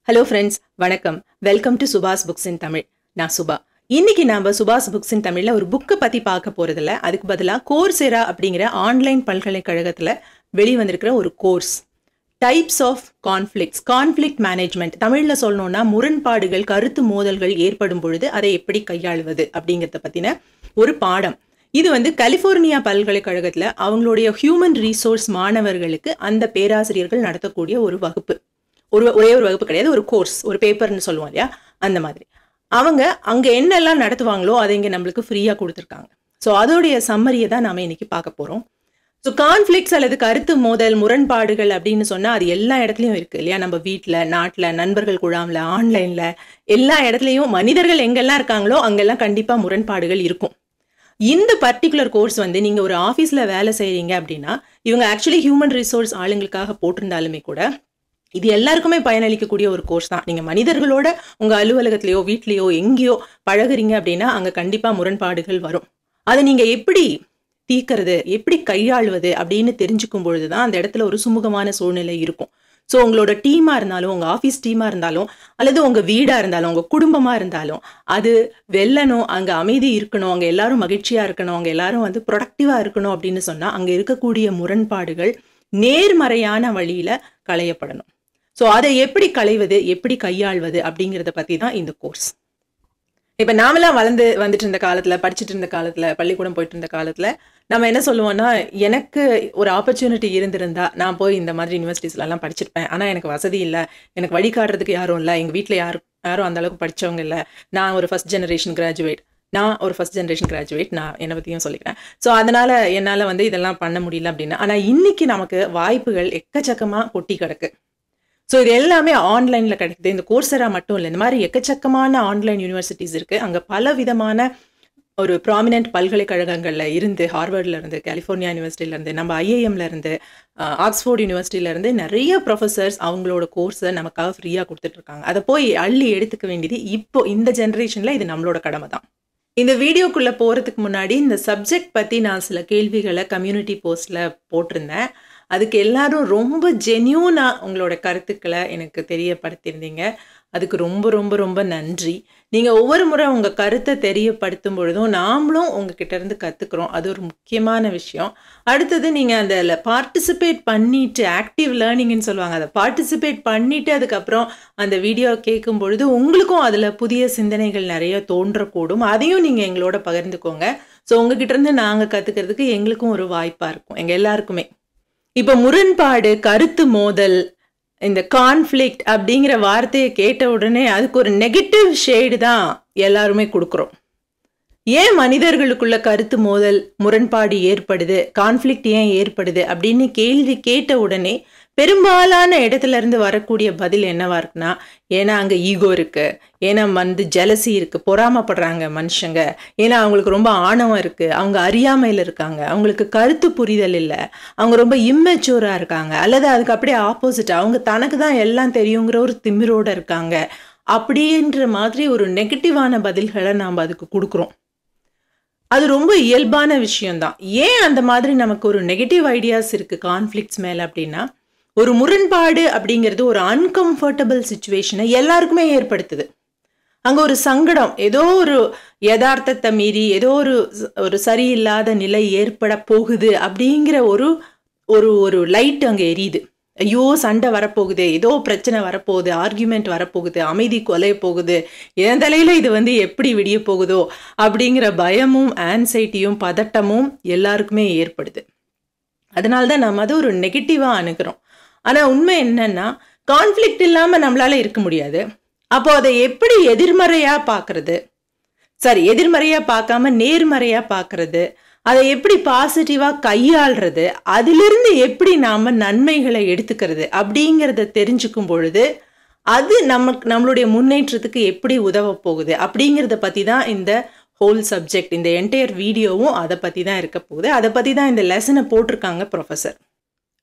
Hello friends, வணக்கம். Welcome to Subha's Books in Tamil. நான் சுபா. இன்னைக்கு நாம சுபாஸ் புக்ஸ் இன் தமிழ்ல ஒரு புக்கை பத்தி பார்க்க போறதில்ல. அதுக்கு பதிலா கோர்செரா அப்படிங்கிற ஆன்லைன் பல்கலைக்கழகத்துல வெளிவந்திருக்கிற ஒரு course. Types of conflicts, conflict management. தமிழ்ல சொல்லணும்னா முரண்பாடுகள், கருத்து மோதல்கள் ஏற்படும் பொழுது அதை எப்படி கையாளுவது அப்படிங்கிறத பத்தின ஒரு பாடம். இது கலிபோர்னியா பல்கலைக்கழகத்துல அவங்களுடைய ஹியூமன் ரிசோர்ஸ் மாணவர்களுக்கு அந்த பேராசிரியர்கள் நடத்தக்கூடிய ஒரு வகுப்பு. ஒரே ஒரு வகுப்பு கிடையாது, ஒரு கோர்ஸ், ஒரு பேப்பர்னு சொல்லுவோம் இல்லையா, அந்த மாதிரி. அவங்க அங்கே என்னெல்லாம் நடத்துவாங்களோ அதை இங்கே நம்மளுக்கு ஃப்ரீயாக கொடுத்துருக்காங்க. ஸோ அதோடைய சம்மரியை தான் நாம் இன்னைக்கு பார்க்க போகிறோம். ஸோ கான்ஃப்ளிக்ட்ஸ் அல்லது கருத்து மோதல், முரண்பாடுகள் அப்படின்னு சொன்னால் அது எல்லா இடத்துலையும் இருக்குது இல்லையா. நம்ம வீட்டில், நாட்டில், நண்பர்கள் குழாமில், ஆன்லைனில், எல்லா இடத்துலையும் மனிதர்கள் எங்கெல்லாம் இருக்காங்களோ அங்கெல்லாம் கண்டிப்பாக முரண்பாடுகள் இருக்கும். இந்த பர்டிகுலர் கோர்ஸ் நீங்கள் ஒரு ஆஃபீஸில் வேலை செய்கிறீங்க அப்படின்னா, இவங்க ஆக்சுவலி ஹியூமன் ரிசோர்ஸ் ஆளுங்களுக்காக போட்டிருந்தாலுமே கூட இது எல்லாருக்குமே பயனளிக்கக்கூடிய ஒரு கோர்ஸ் தான். நீங்கள் மனிதர்களோட உங்கள் அலுவலகத்திலையோ வீட்லேயோ எங்கேயோ பழகுறீங்க அப்படின்னா அங்கே கண்டிப்பாக முரண்பாடுகள் வரும். அதை நீங்கள் எப்படி தீர்க்கறது, எப்படி கையாளுவது அப்படின்னு தெரிஞ்சுக்கும் பொழுது தான் அந்த இடத்துல ஒரு சுமூகமான சூழ்நிலை இருக்கும். ஸோ உங்களோட டீமாக இருந்தாலும், உங்கள் ஆஃபீஸ் டீமாக இருந்தாலும், அல்லது உங்கள் வீடாக இருந்தாலும், உங்கள் குடும்பமாக இருந்தாலும், அது வெல்லணும், அங்கே அமைதி இருக்கணும், அங்கே எல்லாரும் மகிழ்ச்சியாக இருக்கணும், அங்கே எல்லாரும் ப்ரொடக்டிவாக இருக்கணும் அப்படின்னு சொன்னால் அங்கே இருக்கக்கூடிய முரண்பாடுகள் நேர்மறையான வழியில் களையப்படணும். ஸோ அதை எப்படி களைவது, எப்படி கையாள்வது அப்படிங்கிறத பற்றி தான் இந்த கோர்ஸ். இப்போ நாமெல்லாம் வந்துட்டு இருந்த காலத்தில், படிச்சுட்டு இருந்த காலத்தில், பள்ளிக்கூடம் போயிட்டு இருந்த காலத்தில் நம்ம என்ன சொல்லுவோம்னா, எனக்கு ஒரு ஆப்பர்ச்சுனிட்டி இருந்திருந்தா நான் போய் இந்த மாதிரி யூனிவர்சிட்டிஸ்லாம் படிச்சிருப்பேன். ஆனால் எனக்கு வசதி இல்லை, எனக்கு வழிகாட்டுறதுக்கு யாரும் இல்லை, எங்கள் வீட்டில் யாரும் அந்த அளவுக்கு படித்தவங்க இல்லை, நான் ஒரு ஃபர்ஸ்ட் ஜெனரேஷன் கிராஜுவேட், நான் என்னை பற்றியும் சொல்லிக்கிறேன். ஸோ அதனால் என்னால் இதெல்லாம் பண்ண முடியல அப்படின்னு. ஆனால் இன்னைக்கு நமக்கு வாய்ப்புகள் எக்கச்சக்கமாக கொட்டி கிடக்கு. ஸோ இது எல்லாமே ஆன்லைனில் கிடைக்குது. இந்த கோர்செரா மட்டும் இல்லை, இந்த மாதிரி எக்கச்சக்கமான ஆன்லைன் யூனிவர்சிட்டிஸ் இருக்குது. அங்கே பல விதமான ஒரு ப்ராமினென்ட் பல்கலைக்கழகங்களில் இருந்து, ஹார்வர்டில் இருந்து, கலிஃபோர்னியா யூனிவர்சிட்டியிலேருந்து, நம்ம ஐஏஎம்ல இருந்து, ஆக்ஸ்ஃபோர்ட் யூனிவர்சிட்டியிலேருந்து நிறைய ப்ரொஃபஸர்ஸ் அவங்களோட கோர்ஸை நமக்காக ஃப்ரீயாக கொடுத்துட்ருக்காங்க. அதை போய் அள்ளி எடுத்துக்க வேண்டியது இப்போ இந்த ஜென்ரேஷனில் இது நம்மளோட கடமை தான். இந்த வீடியோக்குள்ளே போகிறதுக்கு முன்னாடி இந்த சப்ஜெக்ட் பற்றி நான் சில கேள்விகளை கம்யூனிட்டி போஸ்ட்டில் போட்டிருந்தேன். அதுக்கு எல்லாரும் ரொம்ப ஜென்யூனாக உங்களோட கருத்துக்களை எனக்கு தெரியப்படுத்தியிருந்தீங்க. அதுக்கு ரொம்ப ரொம்ப ரொம்ப நன்றி. நீங்கள் ஒவ்வொரு முறை உங்கள் கருத்தை தெரியப்படுத்தும் பொழுதும் நாமளும் உங்ககிட்ட இருந்து கற்றுக்குறோம். அது ஒரு முக்கியமான விஷயம். அடுத்தது நீங்கள் அதில் பார்ட்டிசிபேட் பண்ணிவிட்டு, ஆக்டிவ் லேர்னிங்னு சொல்லுவாங்க, அதை பார்ட்டிசிபேட் பண்ணிவிட்டு அதுக்கப்புறம் அந்த வீடியோ கேட்கும் பொழுது உங்களுக்கும் அதில் புதிய சிந்தனைகள் நிறைய தோன்றக்கூடும். அதையும் நீங்கள் எங்களோட பகிர்ந்துக்கோங்க. ஸோ உங்ககிட்ட இருந்து நாங்கள் கற்றுக்கிறதுக்கு எங்களுக்கும் ஒரு வாய்ப்பாக இருக்கும், எங்கள் எல்லாருக்குமே. இப்போ முரண்பாடு, கருத்து மோதல், இந்த கான்ஃப்ளிக்ட் அப்படிங்கிற வார்த்தையை கேட்ட உடனே அதுக்கு ஒரு நெகட்டிவ் ஷேடு தான் எல்லாருமே கொடுக்குறோம். ஏன் மனிதர்களுக்குள்ள கருத்து மோதல், முரண்பாடு ஏற்படுது, கான்ஃப்ளிக்ட் ஏன் ஏற்படுது அப்படின்னு கேள்வி கேட்ட உடனே பெரும்பாலான இடத்துல இருந்து வரக்கூடிய பதில் என்னவா இருக்குன்னா, ஏன்னா அங்கே ஈகோ இருக்கு, ஏன்னா ஜெலசி இருக்கு, பொறாமப்படுறாங்க மனுஷங்க, ஏன்னா அவங்களுக்கு ரொம்ப ஆணவம் இருக்கு, அவங்க அறியாமையில் இருக்காங்க, அவங்களுக்கு கருத்து புரிதல் இல்லை, அவங்க ரொம்ப இம்மெச்சூரா இருக்காங்க, அல்லது அதுக்கு அப்படியே ஆப்போசிட், அவங்க தனக்கு தான் எல்லாம் தெரியுங்கிற ஒரு திமிரோட இருக்காங்க, அப்படின்ற மாதிரி ஒரு நெகட்டிவான பதில்களை நாம் அதுக்கு கொடுக்குறோம். அது ரொம்ப இயல்பான விஷயம்தான். ஏன் அந்த மாதிரி நமக்கு ஒரு நெகட்டிவ் ஐடியாஸ் இருக்கு கான்ஃப்ளிக்ட்ஸ் மேலே அப்படின்னா, ஒரு முரண்பாடு அப்படிங்கிறது ஒரு அன்கம்ஃபர்டபுள் சுச்சுவேஷனை எல்லாருக்குமே ஏற்படுத்துது. அங்கே ஒரு சங்கடம், ஏதோ ஒரு யதார்த்தத்தை மீறி ஏதோ ஒரு சரியில்லாத நிலை ஏற்பட போகுது அப்படிங்கிற ஒரு ஒரு லைட் அங்கே எரியுது. ஐயோ, சண்டை வரப்போகுது, ஏதோ பிரச்சனை வரப்போகுது, ஆர்கியூமெண்ட் வரப்போகுது, அமைதி கொலைய போகுது, என் தலையில் இது எப்படி விடிய போகுதோ அப்படிங்கிற பயமும் ஆன்சைட்டியும் பதட்டமும் எல்லாருக்குமே ஏற்படுது. அதனால தான் நம்ம அதை ஒரு நெகட்டிவாக அணுகிறோம். ஆனால் உண்மை என்னன்னா, கான்ஃப்ளிக்ட் இல்லாமல் நம்மளால இருக்க முடியாது. அப்போ அதை எப்படி எதிர்மறையாக பார்க்கறது, எதிர்மறையாக பார்க்காம நேர்மறையாக பார்க்கறது, அதை எப்படி பாசிட்டிவாக கையாளுறது, அதிலிருந்து எப்படி நாம் நன்மைகளை எடுத்துக்கிறது அப்படிங்கிறத தெரிஞ்சுக்கும் பொழுது அது நம்மளுடைய முன்னேற்றத்துக்கு எப்படி உதவ போகுது அப்படிங்கிறத பற்றி தான் இந்த ஹோல் சப்ஜெக்ட், இந்த என்டையர் வீடியோவும் அதை பற்றி தான் இருக்க போகுது. அதை பற்றி தான் இந்த லெசனை போட்டிருக்காங்க ப்ரொஃபஸர்.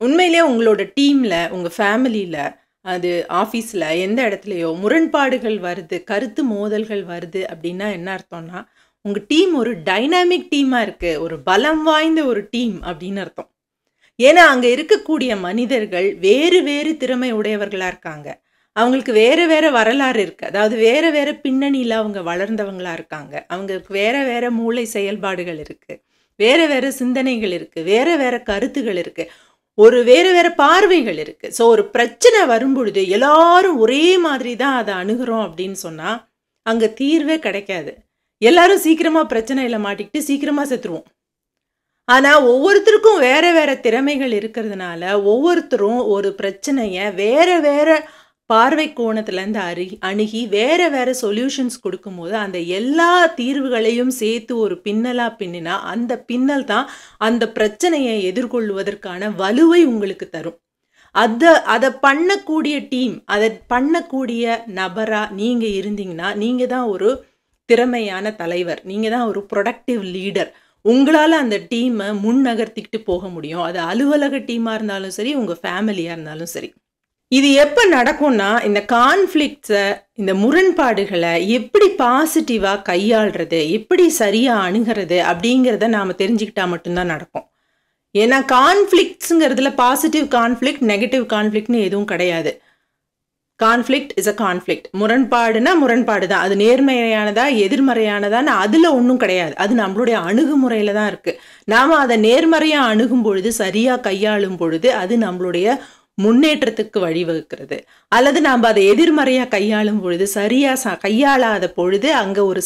உண்மையிலே உங்களோட டீமில், உங்கள் ஃபேமிலியில், அது ஆஃபீஸில், எந்த இடத்துலையோ முரண்பாடுகள் வருது, கருத்து மோதல்கள் வருது அப்படின்னா என்ன அர்த்தம்னா, உங்கள் டீம் ஒரு டைனாமிக் டீமாக இருக்குது, ஒரு பலம் வாய்ந்த ஒரு டீம் அப்படின்னு அர்த்தம். ஏன்னா அங்கே இருக்கக்கூடிய மனிதர்கள் வேறு வேறு திறமை உடையவர்களாக இருக்காங்க. அவங்களுக்கு வேற வேற வரலாறு இருக்கு. அதாவது வேற வேற பின்னணியில அவங்க வளர்ந்தவங்களா இருக்காங்க. அவங்களுக்கு வேற வேற மூளை செயல்பாடுகள் இருக்கு. வேற வேற சிந்தனைகள் இருக்கு. வேற வேற கருத்துகள் இருக்கு. ஒரு வேற வேற பார்வைகள் இருக்கு. ஸோ ஒரு பிரச்சனை வரும்பொழுது எல்லாரும் ஒரே மாதிரி தான் அதை அணுகுறோம் அப்படின்னு சொன்னா அங்க தீர்வே கிடைக்காது. எல்லாரும் சீக்கிரமா பிரச்சனையில மாட்டிக்கிட்டு சீக்கிரமா செத்துருவோம். ஆனா ஒவ்வொருத்தருக்கும் வேற வேற திறமைகள் இருக்கிறதுனால ஒவ்வொருத்தரும் ஒரு பிரச்சனைய வேற வேற பார்வை கோணத்துல இருந்து அணுகி வேற வேற சொல்யூஷன்ஸ் கொடுக்கும்போது அந்த எல்லா தீர்வுகளையும் சேர்த்து ஒரு பின்னலா பின்னினா அந்த பின்னல் தான் அந்த பிரச்சனையை எதிர்கொள்வதற்கான வலுவை உங்களுக்கு தரும். அதை பண்ணக்கூடிய டீம், அதை பண்ணக்கூடிய நபரா நீங்க இருந்தீங்கன்னா நீங்க தான் ஒரு திறமையான தலைவர். நீங்க தான் ஒரு ப்ரொடக்டிவ் லீடர். உங்களால அந்த டீமை முன்னகர்த்திக்கிட்டு போக முடியும். அது அலுவலக டீமா இருந்தாலும் சரி, உங்க ஃபேமிலியா இருந்தாலும் சரி. இது எப்ப நடக்கும்னா இந்த கான்ஃப்ளிக்ட்ஸை, இந்த முரண்பாடுகளை எப்படி பாசிட்டிவா கையாள்றது, எப்படி சரியா அணுகிறது அப்படிங்கிறத நாம தெரிஞ்சுக்கிட்டா மட்டும்தான் நடக்கும். ஏன்னா கான்ஃப்ளிக்ட்ஸுங்கிறதுல பாசிட்டிவ் கான்ஃப்ளிக்ட், நெகட்டிவ் கான்ஃப்ளிக்ட்னு எதுவும் கிடையாது. Conflict is a conflict. முரண்பாடுனா முரண்பாடு தான். அது நேர்மறையானதா எதிர்மறையானதான்னு அதுல ஒன்றும் கிடையாது. அது நம்மளுடைய அணுகுமுறையில தான் இருக்கு. நாம அதை நேர்மறையா அணுகும் பொழுது, சரியா கையாளும் பொழுது அது நம்மளுடைய முன்னேற்றத்துக்கு வழிவகுக்கிறது. அல்லது நாம் அதை எதிர்மறையா கையாளும் பொழுது, சரியா கையாளாத பொழுது அங்க ஒரு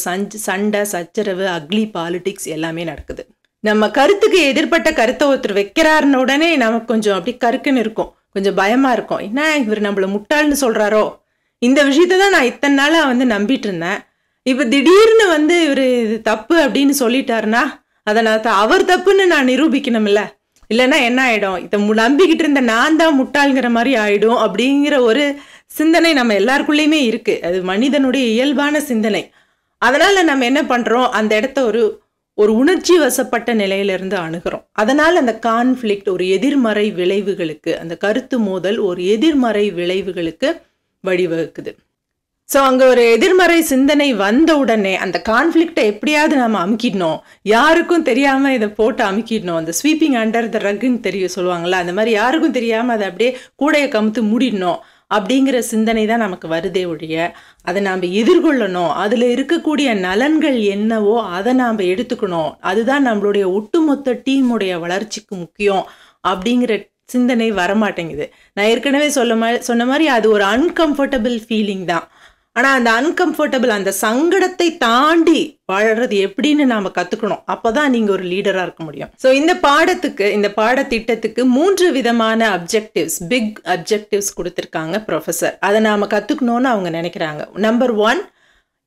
சண்டை, சச்சரவு, அக்லி பாலிடிக்ஸ் எல்லாமே நடக்குது. நம்ம கருத்துக்கு எதிர்பட்ட கருத்தை ஒருத்தர் வைக்கிறாருன்னு உடனே நமக்கு கொஞ்சம் அப்படி கருக்குன்னு இருக்கும், கொஞ்சம் பயமா இருக்கும். என்ன இவர் நம்மள முட்டாள்னு சொல்றாரோ, இந்த விஷயத்த தான் நான் இத்தனை நாளா நம்பிட்டு இருந்தேன், இப்ப திடீர்னு இவர் இது தப்பு அப்படின்னு சொல்லிட்டாருன்னா அதை நான் அவர் தப்புன்னு நான் நிரூபிக்கணும் இல்ல. இல்லைன்னா என்ன ஆயிடும், இதை நம்பிக்கிட்டு இருந்த நான் தான் முட்டாள்ங்கிற மாதிரி ஆயிடும் அப்படிங்கிற ஒரு சிந்தனை நம்ம எல்லாருக்குள்ளேயுமே இருக்கு. அது மனிதனுடைய இயல்பான சிந்தனை. அதனால நம்ம என்ன பண்றோம், அந்த இடத்த ஒரு உணர்ச்சி வசப்பட்ட நிலையிலிருந்து அணுகிறோம். அதனால அந்த கான்ஃப்ளிக்ட் ஒரு எதிர்மறை விளைவுகளுக்கு, அந்த கருத்து மோதல் ஒரு எதிர்மறை விளைவுகளுக்கு வழிவகுக்குது. ஸோ அங்கே ஒரு எதிர்மறை சிந்தனை வந்த உடனே அந்த கான்ஃப்ளிக்டை எப்படியாவது நம்ம அமுக்கிடணும், யாருக்கும் தெரியாமல் இதை போட்டு அமுக்கிடணும். அந்த ஸ்வீப்பிங் அண்டர் த ரக்குன்னு சொல்லுவாங்கள்ல, அந்த மாதிரி யாருக்கும் தெரியாமல் அதை அப்படியே கூடையை கமுத்து மூடிடணும் அப்படிங்கிற சிந்தனை தான் நமக்கு வருதே ஒழிய, அதை நாம் எதிர்கொள்ளணும், அதில் இருக்கக்கூடிய நலன்கள் என்னவோ அதை நாம் எடுத்துக்கணும், அதுதான் நம்மளுடைய ஒட்டுமொத்த டீமுடைய வளர்ச்சிக்கு முக்கியம் அப்படிங்கிற சிந்தனை வரமாட்டேங்குது. நான் ஏற்கனவே சொன்ன மாதிரி அது ஒரு அன்கம்ஃபர்டபுள் ஃபீலிங் தான். ஆனால் அந்த அன்கம்ஃபர்டபுள், அந்த சங்கடத்தை தாண்டி வாழறது எப்படின்னு நாம் கற்றுக்கணும். அப்போ தான் நீங்கள் ஒரு லீடராக இருக்க முடியும். ஸோ இந்த பாடத்திட்டத்துக்கு 3 விதமான அப்ஜெக்டிவ்ஸ், பிக் அப்ஜெக்டிவ்ஸ் கொடுத்துருக்காங்க ப்ரொஃபஸர். அதை நாம் கற்றுக்கணும்னு அவங்க நினைக்கிறாங்க. நம்பர் 1,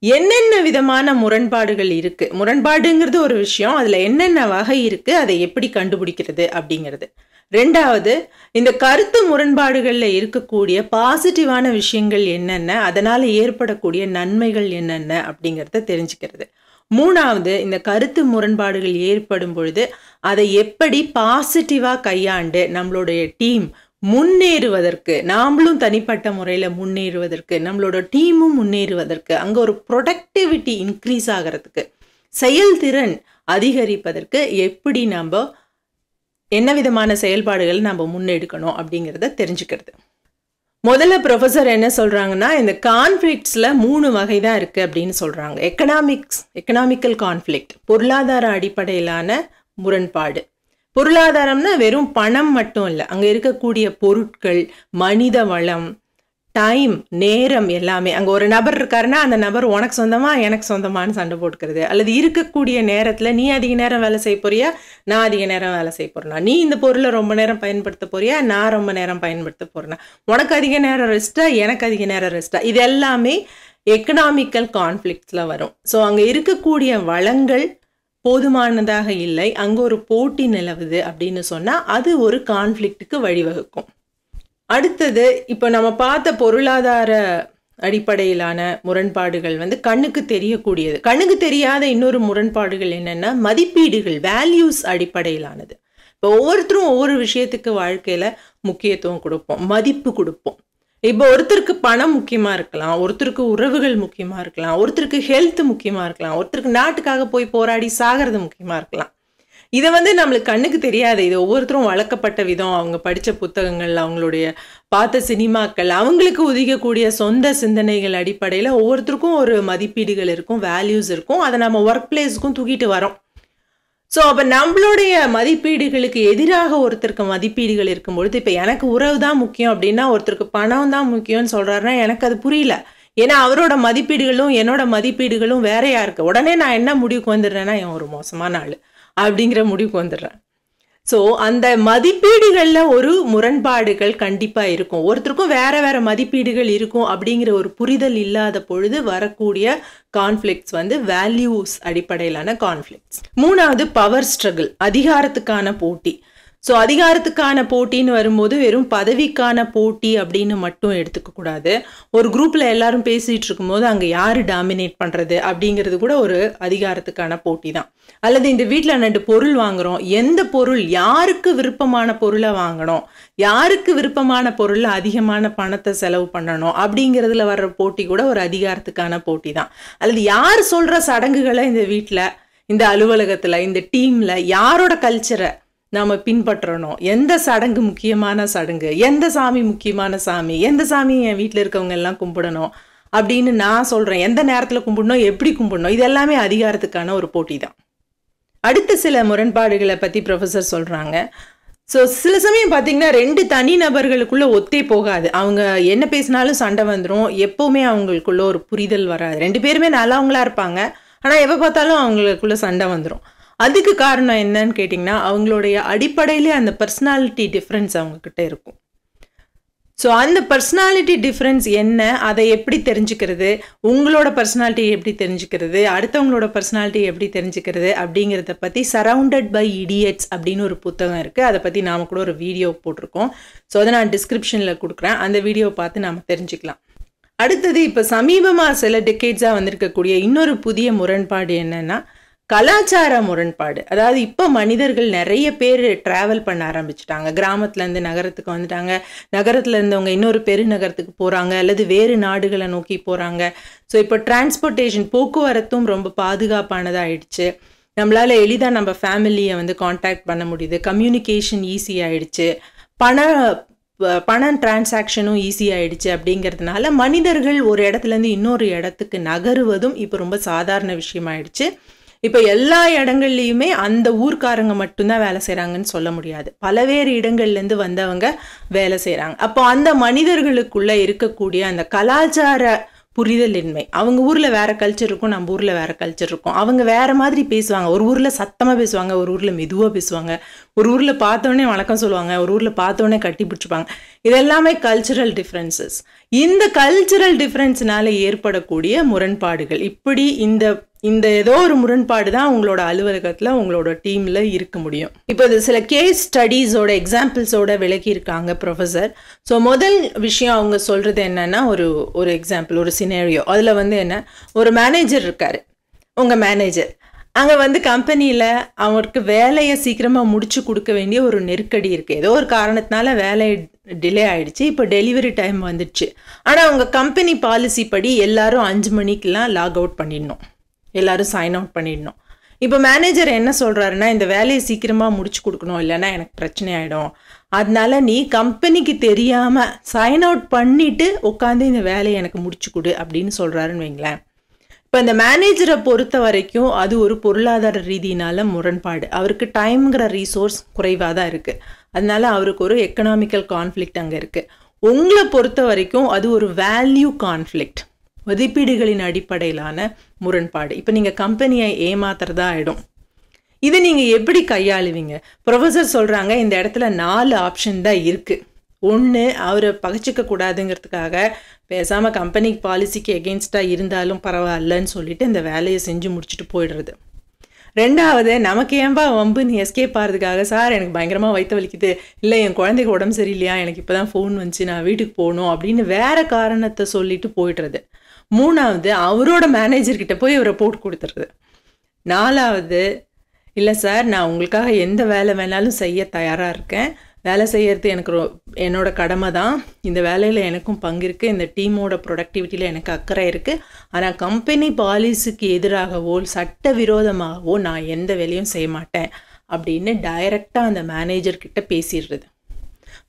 என்னென்ன விதமான முரண்பாடுகள் இருக்குது, முரண்பாடுங்கிறது ஒரு விஷயம், அதில் என்னென்ன வகை இருக்குது, அதை எப்படி கண்டுபிடிக்கிறது அப்படிங்கிறது. 2வது, இந்த கருத்து முரண்பாடுகளில் இருக்கக்கூடிய பாசிட்டிவான விஷயங்கள் என்னென்ன, அதனால் ஏற்படக்கூடிய நன்மைகள் என்னென்ன அப்படிங்கிறத தெரிஞ்சுக்கிறது. 3வது, இந்த கருத்து முரண்பாடுகள் ஏற்படும் பொழுது அதை எப்படி பாசிட்டிவாக கையாண்டு நம்மளுடைய டீம் முன்னேறுவதற்கு, நாமளும் தனிப்பட்ட முறையில் முன்னேறுவதற்கு, நம்மளோட டீமும் முன்னேறுவதற்கு, அங்கே ஒரு ப்ரொடக்டிவிட்டி இன்க்ரீஸ் ஆகிறதுக்கு, செயல்திறன் அதிகரிப்பதற்கு எப்படி நம்ம என்ன விதமான செயல்பாடுகள் நம்ம முன்னெடுக்கணும் அப்படிங்கிறத தெரிஞ்சுக்கிறது. முதல்ல ப்ரொஃபஸர் என்ன சொல்றாங்கன்னா, இந்த கான்ஃப்ளிக்ட்ஸ்ல 3 வகை தான் இருக்கு அப்படின்னு சொல்றாங்க. எக்கனாமிக்கல் கான்ஃப்ளிக்ட், பொருளாதார அடிப்படையிலான முரண்பாடு. பொருளாதாரம்னா வெறும் பணம் மட்டும் இல்லை, அங்கே இருக்கக்கூடிய பொருட்கள், மனித வளம், டைம், நேரம் எல்லாமே. அங்கே ஒரு நபர் இருக்காருன்னா அந்த நபர் உனக்கு சொந்தமா எனக்கு சொந்தமானு சண்டை போட்டுக்கிறது, அல்லது இருக்கக்கூடிய நேரத்தில் நீ அதிக நேரம் வேலை செய்ய போறியா, நான் அதிக நேரம் வேலை செய்ய போறேனா, நீ இந்த பொருளை ரொம்ப நேரம் பயன்படுத்த போறியா, நான் ரொம்ப நேரம் பயன்படுத்த போறேனா, உனக்கு அதிக நேரம் ரெஸ்டா, எனக்கு அதிக நேரம் ரெஸ்டா, இது எல்லாமே எக்கனாமிக்கல் கான்ஃப்ளிக்ட்ஸ்ல வரும். ஸோ அங்கே இருக்கக்கூடிய வளங்கள் போதுமானதாக இல்லை, அங்கே ஒரு போட்டி நிலவுது அப்படின்னு சொன்னால் அது ஒரு கான்ஃப்ளிக்ட்டுக்கு வழிவகுக்கும். அடுத்தது, இப்போ நம்ம பார்த்த பொருளாதார அடிப்படையிலான முரண்பாடுகள் கண்ணுக்கு தெரியக்கூடியது. கண்ணுக்கு தெரியாத இன்னொரு முரண்பாடுகள் என்னென்னா மதிப்பீடுகள், வேல்யூஸ் அடிப்படையிலானது. இப்போ ஒவ்வொருத்தரும் ஒவ்வொரு விஷயத்துக்கு வாழ்க்கையில் முக்கியத்துவம் கொடுப்போம், மதிப்பு கொடுப்போம். இப்போ ஒருத்தருக்கு பணம் முக்கியமாக இருக்கலாம், ஒருத்தருக்கு உறவுகள் முக்கியமாக இருக்கலாம், ஒருத்தருக்கு ஹெல்த் முக்கியமாக இருக்கலாம், ஒருத்தருக்கு நாட்டுக்காக போய் போராடி சாகிறது முக்கியமாக இருக்கலாம். இதை வந்து நம்மளுக்கு கண்ணுக்கு தெரியாது. இது ஒவ்வொருத்தரும் வளர்க்கப்பட்ட விதம், அவங்க படித்த புத்தகங்கள், அவங்களுடைய பார்த்த சினிமாக்கள், அவங்களுக்கு உதிக்கக்கூடிய சொந்த சிந்தனைகள் அடிப்படையில் ஒவ்வொருத்தருக்கும் ஒரு மதிப்பீடுகள் இருக்கும், வேல்யூஸ் இருக்கும். அதை நம்ம ஒர்க் பிளேஸுக்கும் தூக்கிட்டு வரோம். ஸோ அப்போ நம்மளுடைய மதிப்பீடுகளுக்கு எதிராக ஒருத்தருக்கு மதிப்பீடுகள் இருக்கும்பொழுது, இப்போ எனக்கு உறவு தான் முக்கியம் அப்படின்னா ஒருத்தருக்கு பணம் தான் முக்கியம்னு சொல்கிறாருன்னா எனக்கு அது புரியல. ஏன்னா அவரோட மதிப்பீடுகளும் என்னோட மதிப்பீடுகளும் வேறையா இருக்கு. உடனே நான் என்ன முடிவுக்கு வந்துடுறேன்னா, என் ஒரு மோசமான ஆள் அப்படிங்கிற முடிவுக்கு வந்துடுறேன். ஸோ அந்த மதிப்பீடுகளில் ஒரு முரண்பாடுகள் கண்டிப்பாக இருக்கும். ஒருத்தருக்கும் வேற வேற மதிப்பீடுகள் இருக்கும் அப்படிங்கிற ஒரு புரிதல் இல்லாத பொழுது வரக்கூடிய கான்ஃப்ளிக்ட்ஸ் வந்து வேல்யூஸ் அடிப்படையிலான கான்ஃப்ளிக்ட்ஸ். 3வது பவர் ஸ்ட்ரகிள், அதிகாரத்துக்கான போட்டி. ஸோ அதிகாரத்துக்கான போட்டின்னு வரும்போது வெறும் பதவிக்கான போட்டி அப்படின்னு மட்டும் எடுத்துக்க கூடாது. ஒரு குரூப்பில் எல்லாரும் பேசிகிட்டு இருக்கும்போது அங்கே யார் டாமினேட் பண்ணுறது அப்படிங்கிறது கூட ஒரு அதிகாரத்துக்கான போட்டி தான். அல்லது இந்த வீட்டில் 2 பொருள் வாங்குகிறோம், எந்த பொருள் யாருக்கு விருப்பமான பொருளை வாங்கணும், யாருக்கு விருப்பமான பொருளில் அதிகமான பணத்தை செலவு பண்ணணும் அப்படிங்கிறதுல வர்ற போட்டி கூட ஒரு அதிகாரத்துக்கான போட்டி தான். அல்லது யார் சொல்கிற சடங்குகளை இந்த வீட்டில், இந்த அலுவலகத்தில், இந்த டீமில் யாரோட கல்ச்சரை நாம் பின்பற்றணும், எந்த சடங்கு முக்கியமான சடங்கு, எந்த சாமி முக்கியமான சாமி, எந்த சாமி என் வீட்டில் இருக்கவங்க எல்லாம் கும்பிடணும் அப்படின்னு நான் சொல்கிறேன், எந்த நேரத்தில் கும்பிடணும், எப்படி கும்பிடணும், இது எல்லாமே அதிகாரத்துக்கான ஒரு போட்டி தான். அடுத்த சில முரண்பாடுகளை பற்றி ப்ரொஃபஸர் சொல்கிறாங்க. ஸோ சில சமயம் பார்த்தீங்கன்னா 2 தனி நபர்களுக்குள்ளே ஒத்தே போகாது. அவங்க என்ன பேசினாலும் சண்டை வந்துடும், எப்போவுமே அவங்களுக்குள்ள ஒரு புரிதல் வராது. 2 பேருமே நல்லவங்களா இருப்பாங்க, ஆனால் எப்போ பார்த்தாலும் அவங்களுக்குள்ள சண்டை வந்துடும். அதுக்கு காரணம் என்னன்னு கேட்டிங்கன்னா, அவங்களுடைய அடிப்படையிலே அந்த பர்சனாலிட்டி டிஃப்ரென்ஸ் அவங்கக்கிட்ட இருக்கும். ஸோ அந்த பர்சனாலிட்டி டிஃப்ரென்ஸ் என்ன, அதை எப்படி தெரிஞ்சுக்கிறது, உங்களோட பர்சனாலிட்டி எப்படி தெரிஞ்சுக்கிறது, அடுத்தவங்களோட பர்சனாலிட்டி எப்படி தெரிஞ்சுக்கிறது அப்படிங்கிறத பற்றி சரவுண்டட் பை இடியட்ஸ் அப்படின்னு ஒரு புத்தகம் இருக்குது. அதை பற்றி நாம் கூட ஒரு வீடியோ போட்டிருக்கோம். ஸோ அதை நான் டிஸ்கிரிப்ஷனில் கொடுக்குறேன், அந்த வீடியோவை பார்த்து நாம் தெரிஞ்சுக்கலாம். அடுத்தது இப்போ சமீபமாக சில டெக்கேட்ஸாக வந்திருக்கக்கூடிய இன்னொரு புதிய முரண்பாடு என்னென்னா கலாச்சார முரண்பாடு. அதாவது இப்போ மனிதர்கள் நிறைய பேர் ட்ராவல் பண்ண ஆரம்பிச்சிட்டாங்க. கிராமத்துலேருந்து நகரத்துக்கு வந்துட்டாங்க, நகரத்தில் இருந்தவங்க இன்னொரு பெருநகரத்துக்கு போகிறாங்க, அல்லது வேறு நாடுகளை நோக்கி போகிறாங்க. ஸோ இப்போ டிரான்ஸ்போர்ட்டேஷன், போக்குவரத்தும் ரொம்ப பாதுகாப்பானதாக ஆயிடுச்சு. நம்மளால் எளிதாக நம்ம ஃபேமிலியை வந்து காண்டாக்ட் பண்ண முடியுது, கம்யூனிகேஷன் ஈஸி ஆயிடுச்சு, பணம் டிரான்சாக்ஷனும் ஈஸி ஆயிடுச்சு. அப்படிங்கிறதுனால மனிதர்கள் ஒரு இடத்துலேருந்து இன்னொரு இடத்துக்கு நகருவதும் இப்போ ரொம்ப சாதாரண விஷயமாயிடுச்சு. இப்போ எல்லா இடங்கள்லையுமே அந்த ஊர்க்காரங்க மட்டும்தான் வேலை செய்கிறாங்கன்னு சொல்ல முடியாது, பலவேறு இடங்கள்லேருந்து வந்தவங்க வேலை செய்கிறாங்க. அப்போ அந்த மனிதர்களுக்குள்ளே இருக்கக்கூடிய அந்த கலாச்சார புரிதலின்மை, அவங்க ஊரில் வேறு கல்ச்சர் இருக்கும், நம்ம ஊரில் வேறு கல்ச்சர் இருக்கும், அவங்க வேறு மாதிரி பேசுவாங்க. ஒரு ஊரில் சத்தமாக பேசுவாங்க, ஒரு ஊரில் மெதுவாக பேசுவாங்க, ஒரு ஊரில் பார்த்தோன்னே வணக்கம் சொல்லுவாங்க, ஒரு ஊரில் பார்த்தோன்னே கட்டி பிடிச்சிப்பாங்க. இதெல்லாமே கல்ச்சுரல் டிஃப்ரென்சஸ். இந்த கல்ச்சுரல் டிஃப்ரென்ஸ்னால ஏற்படக்கூடிய முரண்பாடுகள், இப்படி இந்த ஏதோ ஒரு முரண்பாடு தான் உங்களோட அலுவலகத்தில், உங்களோட டீமில் இருக்க முடியும். இப்போ இது சில கேஸ் ஸ்டடீஸோட எக்ஸாம்பிள்ஸோட விளக்கியிருக்காங்க ப்ரொஃபஸர். ஸோ முதல் விஷயம் அவங்க சொல்கிறது என்னென்னா, ஒரு எக்ஸாம்பிள், ஒரு சினேரியோ. அதில் வந்து என்ன, ஒரு மேனேஜர் இருக்கார், உங்கள் மேனேஜர் அங்கே வந்து கம்பெனியில் அவருக்கு வேலையை சீக்கிரமாக முடிச்சு கொடுக்க வேண்டிய ஒரு நெருக்கடி இருக்குது. ஏதோ ஒரு காரணத்தினால வேலை டிலே ஆகிடுச்சு, இப்போ டெலிவரி டைம் வந்துடுச்சு. ஆனால் உங்கள் கம்பெனி பாலிசி படி எல்லாரும் 5 மணிக்கெலாம் லாக் அவுட் பண்ணிடணும், எல்லாரும் சைன் அவுட் பண்ணிடணும். இப்போ மேனேஜர் என்ன சொல்கிறாருன்னா, இந்த வேலையை சீக்கிரமாக முடிச்சு கொடுக்கணும், இல்லைன்னா எனக்கு பிரச்சனை ஆகிடும், அதனால நீ கம்பெனிக்கு தெரியாமல் சைன் அவுட் பண்ணிவிட்டு உட்காந்து இந்த வேலையை எனக்கு முடிச்சு கொடு அப்படின்னு சொல்கிறாருன்னு வைங்களேன். இப்போ இந்த மேனேஜரை பொறுத்த வரைக்கும் அது ஒரு பொருளாதார ரீதியினால முரண்பாடு. அவருக்கு டைம்ங்கிற ரீசோர்ஸ் குறைவாக தான் இருக்குது, அதனால அவருக்கு ஒரு எக்கனாமிக்கல் கான்ஃப்ளிக்ட் அங்கே இருக்குது. உங்களை பொறுத்த வரைக்கும் அது ஒரு வேல்யூ கான்ஃப்ளிக்ட், மதிப்பீடுகளின் அடிப்படையிலான முரண்பாடு. இப்போ நீங்கள் கம்பெனியை ஏமாத்துறதா ஆகிடும். இதை நீங்கள் எப்படி கையாளுவீங்க? ப்ரொஃபஸர் சொல்கிறாங்க, இந்த இடத்துல 4 ஆப்ஷன் தான் இருக்குது. ஒன்று, அவரை பகைச்சிக்க கூடாதுங்கிறதுக்காக பேசாமல் கம்பெனி பாலிசிக்கு எகெயின்ஸ்டாக இருந்தாலும் பரவாயில்லன்னு சொல்லிட்டு இந்த வேலையை செஞ்சு முடிச்சுட்டு போயிடுறது. 2வது, நமக்கு ஏன்பா வம்பு நீ எஸ்கேப் ஆகிறதுக்காக, சார் எனக்கு பயங்கரமாக வயிற்று வலிக்குது, இல்லை என் குழந்தைக்கு உடம்பு சரியில்லையா, எனக்கு இப்போ தான் ஃபோன் வந்துச்சு, நான் வீட்டுக்கு போகணும் அப்படின்னு வேறு காரணத்தை சொல்லிட்டு போயிடுறது. 3வது, அவரோட மேனேஜர்கிட்ட போய் இவரை போட்டு கொடுத்துறது. 4வது, இல்லை சார் நான் உங்களுக்காக எந்த வேலை வேணாலும் செய்ய தயாராக இருக்கேன், வேலை செய்யறது எனக்கு என்னோட கடமை தான், இந்த வேலையில் எனக்கும் பங்கு இருக்குது, இந்த டீமோட ப்ரொடக்டிவிட்டியில் எனக்கு அக்கறை இருக்குது, ஆனால் கம்பெனி பாலிசிக்கு எதிராகவோ சட்ட விரோதமாகவோ நான் எந்த வேலையும் செய்ய மாட்டேன் அப்படின்னு டைரெக்டாக அந்த மேனேஜர் கிட்ட பேசிடுறது.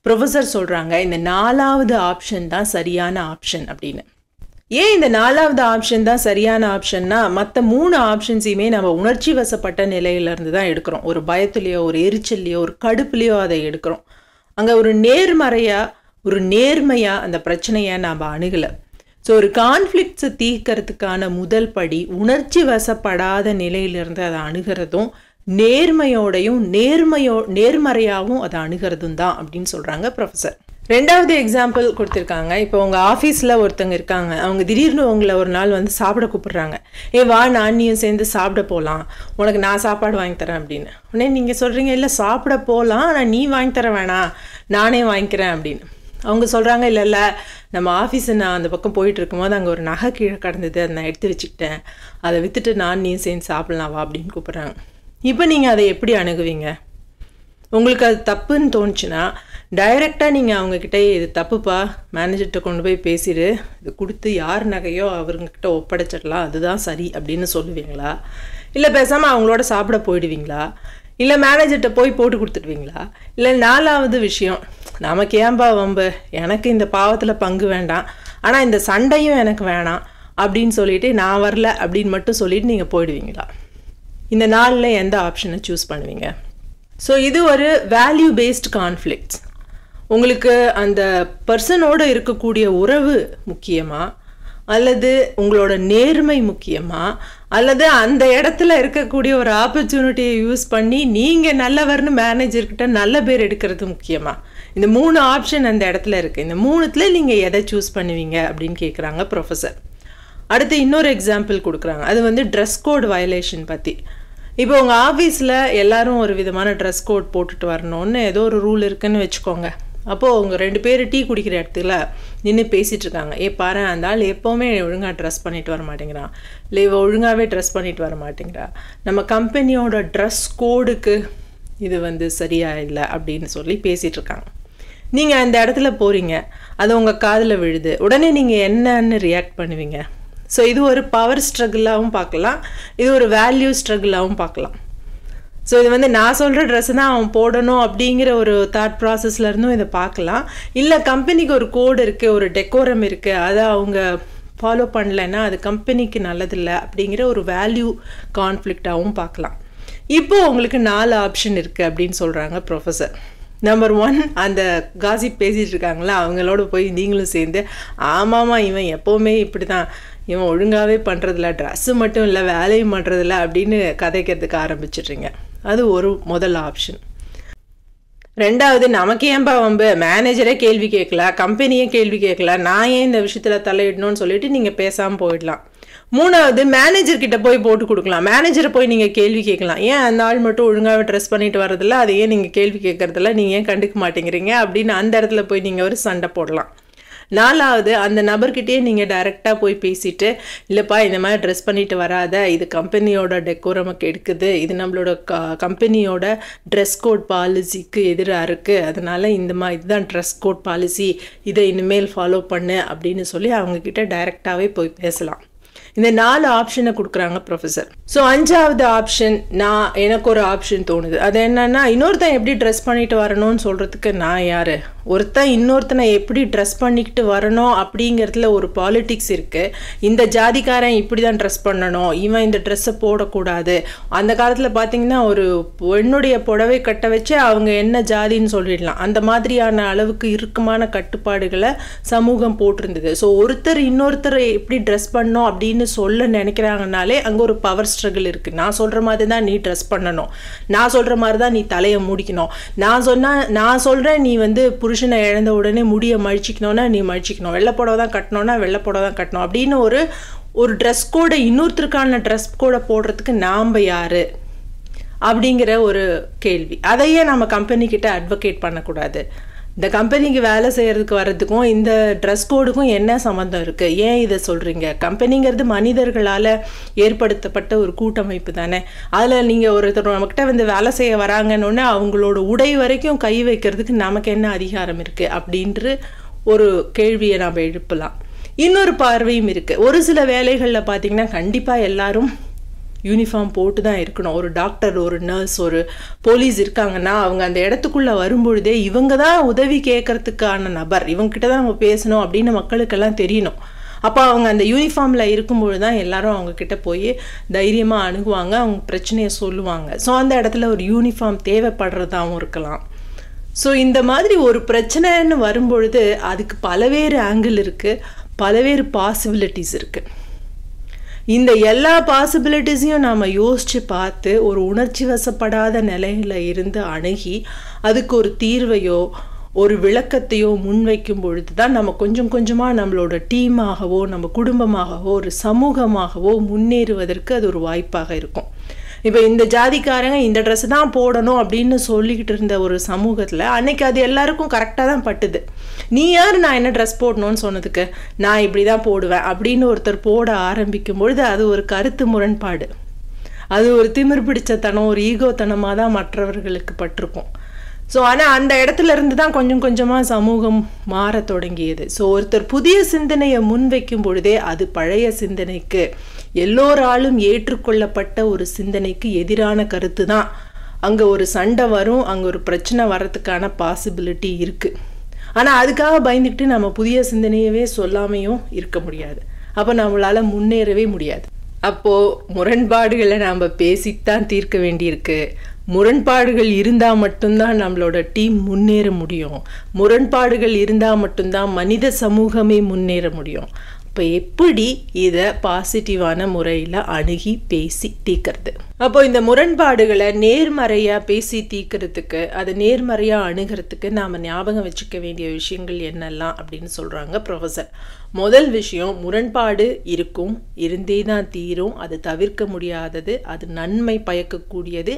ப்ரொஃபஸர் சொல்கிறாங்க இந்த 4வது ஆப்ஷன் தான் சரியான ஆப்ஷன் அப்படின்னு. ஏன் இந்த 4வது ஆப்ஷன் தான் சரியான ஆப்ஷன்னா, மற்ற 3 ஆப்ஷன்ஸையுமே நம்ம உணர்ச்சி வசப்பட்ட நிலையிலேருந்து தான் எடுக்கிறோம். ஒரு பயத்துலேயோ ஒரு எரிச்சல்லையோ ஒரு கடுப்புலையோ அதை எடுக்கிறோம். அங்கே ஒரு நேர்மறையாக ஒரு நேர்மையாக அந்த பிரச்சனையை நாம் அணுகலை. ஸோ ஒரு கான்ஃப்ளிக்ட்ஸை தீர்க்கறதுக்கான முதல் படி உணர்ச்சி வசப்படாத நிலையிலிருந்து அதை அணுகிறதும் நேர்மையோடையும் நேர்மறையாகவும் அதை அணுகிறதும் தான் அப்படின்னு சொல்கிறாங்க ப்ரொஃபஸர். 2வது எக்ஸாம்பிள் கொடுத்துருக்காங்க. இப்போ உங்கள் ஆஃபீஸில் ஒருத்தங்க இருக்காங்க, அவங்க திடீர்னு உங்களை ஒரு நாள் வந்து சாப்பிட கூப்பிட்றாங்க. வா நானியும் சேர்ந்து சாப்பிட போகலாம், உனக்கு நான் சாப்பாடு வாங்கி தரேன் அப்படின்னு. உடனே நீங்கள் சொல்கிறீங்க இல்லை சாப்பிட போகலாம், ஆனால் நீ வாங்கி தர வேணாம், நானே வாங்கிக்கிறேன் அப்படின்னு. அவங்க சொல்கிறாங்க இல்லை நம்ம ஆஃபீஸை நான் அந்த பக்கம் போயிட்டு இருக்கும்போது அங்கே ஒரு நகை கீழே கடந்தது, அதை நான் எடுத்து வச்சுக்கிட்டேன், அதை விற்றுட்டு நான் நீ சேர்ந்து சாப்பிட்லாம் வா அப்படின்னு கூப்பிட்றாங்க. இப்போ நீங்கள் அதை எப்படி அணுகுவீங்க? உங்களுக்கு அது தப்புன்னு தோணுச்சுன்னா டைரெக்டாக நீங்கள் அவங்கக்கிட்ட இது தப்புப்பா, மேனேஜர்கிட்ட கொண்டு போய் பேசிடு, இது கொடுத்து யார் நகையோ அவங்கக்கிட்ட ஒப்படைச்சிடலாம், அதுதான் சரி அப்படின்னு சொல்லுவீங்களா? இல்லை பேசாமல் அவங்களோட சாப்பிட போயிடுவீங்களா? இல்லை மேனேஜர்கிட்ட போய் போட்டு கொடுத்துடுவீங்களா? இல்லை 4வது விஷயம், நமக்கு ஏன்பா வம்பு, எனக்கு இந்த பாவத்தில் பங்கு வேண்டாம், ஆனால் இந்த சண்டையும் எனக்கு வேணாம் அப்படின்னு சொல்லிட்டு நான் வரல அப்படின்னு மட்டும் சொல்லிட்டு நீங்கள் போயிடுவீங்களா? இந்த 4ல் எந்த ஆப்ஷனை சூஸ் பண்ணுவீங்க? ஸோ இது ஒரு வேல்யூ பேஸ்ட் கான்ஃப்ளிக்ட்ஸ். உங்களுக்கு அந்த பர்சனோடு இருக்கக்கூடிய உறவு முக்கியமா, அல்லது உங்களோட நேர்மை முக்கியமா, அல்லது அந்த இடத்துல இருக்கக்கூடிய ஒரு ஆப்பர்ச்சுனிட்டியை யூஸ் பண்ணி நீங்கள் நல்லவர்னு மேனேஜர்கிட்ட நல்ல பேர் எடுக்கிறது முக்கியமா? இந்த 3 ஆப்ஷன் அந்த இடத்துல இருக்குது. இந்த 3த்தில் நீங்கள் எதை சூஸ் பண்ணுவீங்க அப்படின்னு கேட்குறாங்க ப்ரொஃபஸர். அடுத்து இன்னொரு எக்ஸாம்பிள் கொடுக்குறாங்க. அது வந்து ட்ரெஸ் கோட் வயலேஷன் பற்றி. இப்போ உங்கள் ஆஃபீஸில் எல்லோரும் ஒரு விதமான ட்ரெஸ் கோட் போட்டுட்டு வரணும்னு ஏதோ ஒரு ரூல் இருக்குதுன்னு வச்சுக்கோங்க. அப்போது அவங்க 2 பேர் டீ குடிக்கிற இடத்துல நின்று பேசிகிட்ருக்காங்க. பாரு அந்த ஆள் எப்போவுமே ஒழுங்காக ட்ரெஸ் பண்ணிட்டு வர மாட்டேங்கிறான், இல்லை இவ ஒழுங்காகவே ட்ரெஸ் பண்ணிட்டு வர மாட்டேங்கிறா, நம்ம கம்பெனியோட ட்ரெஸ் கோடுக்கு இது வந்து சரியாக இல்லை அப்படின்னு சொல்லி பேசிகிட்ருக்காங்க. நீங்கள் அந்த இடத்துல போகிறீங்க, அது உங்கள் காதில் விழுது, உடனே நீங்கள் என்னன்னு ரியாக்ட் பண்ணுவீங்க? ஸோ இது ஒரு பவர் ஸ்ட்ரகிளாகவும் பார்க்கலாம், இது ஒரு வேல்யூ ஸ்ட்ரகிளாகவும் பார்க்கலாம். ஸோ இது வந்து நான் சொல்கிற ட்ரெஸ்ஸு தான் அவன் போடணும் அப்படிங்கிற ஒரு தாட் ப்ராசஸ்லேருந்தும் இதை பார்க்கலாம். இல்லை கம்பெனிக்கு ஒரு கோடு இருக்குது, ஒரு டெக்கோரம் இருக்குது, அதை அவங்க ஃபாலோ பண்ணலைன்னா அது கம்பெனிக்கு நல்லதில்லை அப்படிங்கிற ஒரு வேல்யூ கான்ஃப்ளிக்டாகவும் பார்க்கலாம். இப்போது உங்களுக்கு 4 ஆப்ஷன் இருக்குது அப்படின்னு சொல்கிறாங்க ப்ரொஃபஸர். நம்பர் 1, அந்த காசிப் பேசிகிட்டு இருக்காங்களா அவங்களோட போய் நீங்களும் சேர்ந்து ஆமாம்மா இவன் எப்போவுமே இப்படி தான், இவன் ஒழுங்காகவே பண்ணுறதில்ல, ட்ரெஸ்ஸு மட்டும் இல்லை வேலையும் பண்ணுறதில்ல அப்படின்னு கதைக்கிறதுக்கு ஆரம்பிச்சிடுறீங்க. அது ஒரு முதல் ஆப்ஷன். 2வது, நமக்கு ஏன்பா வம்பு, மேனேஜரே கேள்வி கேட்கல, கம்பெனியே கேள்வி கேட்கல, நான் ஏன் இந்த விஷயத்தில் தலையிடணும்னு சொல்லிட்டு நீங்கள் பேசாமல் போயிடலாம். 3வது, மேனேஜர்கிட்ட போய் போட்டு கொடுக்கலாம், மேனேஜரை போய் நீங்கள் கேள்வி கேட்கலாம், ஏன் அந்த ஆள் மட்டும் ஒழுங்காகவே ட்ரெஸ் பண்ணிட்டு வரதில்ல, அதை ஏன் நீங்கள் கேள்வி கேட்கறதில்ல, நீங்கள் ஏன் கண்டுக்க மாட்டேங்கிறீங்க அப்படின்னு அந்த இடத்துல போய் நீங்கள் ஒரு சண்டை போடலாம். 4வது, அந்த நபர்கிட்டயே நீங்கள் டைரெக்டாக போய் பேசிட்டு, இல்லைப்பா இந்த மாதிரி ட்ரெஸ் பண்ணிட்டு வராத, இது கம்பெனியோட டெக்கோரமுக்கு எடுக்குது, இது நம்மளோட கம்பெனியோட ட்ரெஸ் கோட் பாலிசிக்கு எதிராக இருக்குது, அதனால் இதுதான் ட்ரெஸ் கோட் பாலிசி, இதை இனிமேல் ஃபாலோ பண்ணு அப்படின்னு சொல்லி அவங்கக்கிட்ட டைரெக்டாகவே போய் பேசலாம். இந்த 4 ஆப்ஷனை கொடுக்குறாங்க ப்ரொஃபஸர். ஸோ 5வது ஆப்ஷன், எனக்கு ஒரு ஆப்ஷன் தோணுது. அது என்னன்னா, இன்னொருத்தன் எப்படி ட்ரெஸ் பண்ணிட்டு வரணும்னு சொல்கிறதுக்கு நான் யார்? ஒருத்தன் இன்னொருத்தனை எப்படி ட்ரெஸ் பண்ணிக்கிட்டு வரணும் அப்படிங்கிறதுல ஒரு பாலிட்டிக்ஸ் இருக்குது. இந்த ஜாதிக்காரன் இப்படி தான் ட்ரெஸ் பண்ணணும், இவன் இந்த ட்ரெஸ்ஸை போடக்கூடாது. அந்த காலத்தில் பார்த்தீங்கன்னா ஒரு பெண்ணுடைய புடவை கட்ட வச்சு அவங்க என்ன ஜாதின்னு சொல்லிடலாம், அந்த மாதிரியான அளவுக்கு இறுக்கமான கட்டுப்பாடுகளை சமூகம் போட்டிருந்தது. ஸோ ஒருத்தர் இன்னொருத்தர் எப்படி ட்ரெஸ் பண்ணணும் அப்படின்னு சொல்ல நினைக்கிறாங்கனாலே அங்கே ஒரு பவர் ஸ்ட்ரகிள் இருக்குது. நான் சொல்கிற மாதிரி தான் நீ ட்ரெஸ் பண்ணணும், நான் சொல்கிற மாதிரி தான் நீ தலையை முடிக்கணும், நான் சொல்கிறேன் நீ வந்து புருஷனை இழந்த உடனே முடியை மழிச்சிக்கணும்னா நீ மழிச்சிக்கணும், வெள்ளைப்புடவை தான் கட்டணும்னா வெள்ளைப்புடவை தான் கட்டணும் அப்படின்னு ஒரு ட்ரெஸ் கோடை, இன்னொருத்தருக்கான ட்ரெஸ் கோடை போடுறதுக்கு நாம் யார் அப்படிங்கிற ஒரு கேள்வி. அதையே நம்ம கம்பெனிக்கிட்ட அட்வொகேட் பண்ணக்கூடாது. இந்த கம்பெனிக்கு வேலை செய்கிறதுக்கு வர்றதுக்கும் இந்த ட்ரெஸ் கோடுக்கும் என்ன சம்மந்தம் இருக்குது? ஏன் இதை சொல்கிறீங்க? கம்பெனிங்கிறது மனிதர்களால் ஏற்படுத்தப்பட்ட ஒரு கூட்டமைப்பு தானே. அதில் நீங்கள் ஒருத்தர் நம்மக்கிட்ட வந்து வேலை செய்ய வராங்கன்னு அவங்களோட உடை வரைக்கும் கை வைக்கிறதுக்கு நமக்கு என்ன அதிகாரம் இருக்குது அப்படின்ற ஒரு கேள்வியை நாம் எழுப்பலாம். இன்னொரு பார்வையும் இருக்குது. ஒரு சில வேலைகளில் பார்த்திங்கன்னா கண்டிப்பாக எல்லாரும் யூனிஃபார்ம் போட்டு தான் இருக்கணும். ஒரு டாக்டர், ஒரு நர்ஸ், ஒரு போலீஸ் இருக்காங்கன்னா அவங்க அந்த இடத்துக்குள்ளே வரும்பொழுதே இவங்க தான் உதவி கேட்கறதுக்கான நபர், இவங்ககிட்ட தான் நம்ம பேசணும் அப்படின்னு மக்களுக்கெல்லாம் தெரியணும். அப்போ அவங்க அந்த யூனிஃபார்மில் இருக்கும்பொழுது தான் எல்லாரும் அவங்கக்கிட்ட போய் தைரியமாக அணுகுவாங்க, அவங்க பிரச்சனையை சொல்லுவாங்க. ஸோ அந்த இடத்துல ஒரு யூனிஃபார்ம் தேவைப்படுறதாகவும் இருக்கலாம். ஸோ இந்த மாதிரி ஒரு பிரச்சனைன்னு வரும்பொழுது அதுக்கு பலவேறு ஆங்கிள் இருக்குது, பலவேறு பாசிபிலிட்டிஸ் இருக்குது. இந்த எல்லா பாசிபிலிட்டிஸையும் நாம் யோசித்து பார்த்து ஒரு உணர்ச்சி வசப்படாத நிலையில் இருந்து அணுகி அதுக்கு ஒரு தீர்வையோ ஒரு விளக்கத்தையோ முன்வைக்கும் பொழுது தான் நம்ம கொஞ்சம் கொஞ்சமாக நம்மளோட டீமாகவோ நம்ம குடும்பமாகவோ ஒரு சமூகமாகவோ முன்னேறுவதற்கு அது ஒரு வாய்ப்பாக இருக்கும். இப்போ இந்த ஜாதிக்காரங்க இந்த ட்ரெஸ் தான் போடணும் அப்படின்னு சொல்லிக்கிட்டு இருந்த ஒரு சமூகத்தில் அன்னைக்கு அது எல்லாருக்கும் கரெக்டாக தான் பட்டுது. நீ யார் நான் என்ன ட்ரெஸ் போடணும்னு சொன்னதுக்கு, நான் இப்படி தான் போடுவேன் அப்படின்னு ஒருத்தர் போட ஆரம்பிக்கும் பொழுது அது ஒரு கருத்து முரண்பாடு, அது ஒரு திமிர் பிடிச்சத்தனம், ஒரு ஈகோத்தனமாக தான் மற்றவர்களுக்கு பட்டிருக்கும். ஸோ ஆனால் அந்த இடத்துல இருந்து தான் கொஞ்சம் கொஞ்சமாக சமூகம் மாற தொடங்கியது. ஸோ ஒருத்தர் புதிய சிந்தனையை முன்வைக்கும் பொழுதே அது பழைய சிந்தனைக்கு, எல்லோராலும் ஏற்றுக்கொள்ளப்பட்ட ஒரு சிந்தனைக்கு எதிரான கருத்து தான். அங்கே ஒரு சண்டை வரும், அங்கே ஒரு பிரச்சனை வர்றதுக்கான பாசிபிலிட்டி இருக்குது. ஆனால் அதுக்காக பயந்துக்கிட்டு நம்ம புதிய சிந்தனையவே சொல்லாமையும் இருக்க முடியாது. அப்போ நம்மளால் முன்னேறவே முடியாது. அப்போது முரண்பாடுகளை நாம் பேசித்தான் தீர்க்க வேண்டியிருக்கு. முரண்பாடுகள் இருந்தால் மட்டும்தான் நம்மளோட டீம் முன்னேற முடியும். முரண்பாடுகள் இருந்தால் மட்டும்தான் மனித சமூகமே முன்னேற முடியும். இப்போ எப்படி இதை பாசிட்டிவான முறையில் அணுகி பேசி தீர்க்கறது? அப்போ இந்த முரண்பாடுகளை நேர்மறையாக பேசி தீர்க்கறதுக்கு, அதை நேர்மறையாக அணுகிறதுக்கு நாம் ஞாபகம் வச்சுக்க வேண்டிய விஷயங்கள் என்னெல்லாம் அப்படின்னு சொல்கிறாங்க ப்ரொஃபஸர். முதல் விஷயம், முரண்பாடு இருக்கும், இருந்தே தான் தீரும், அது தவிர்க்க முடியாதது, அது நன்மை பயக்கக்கூடியது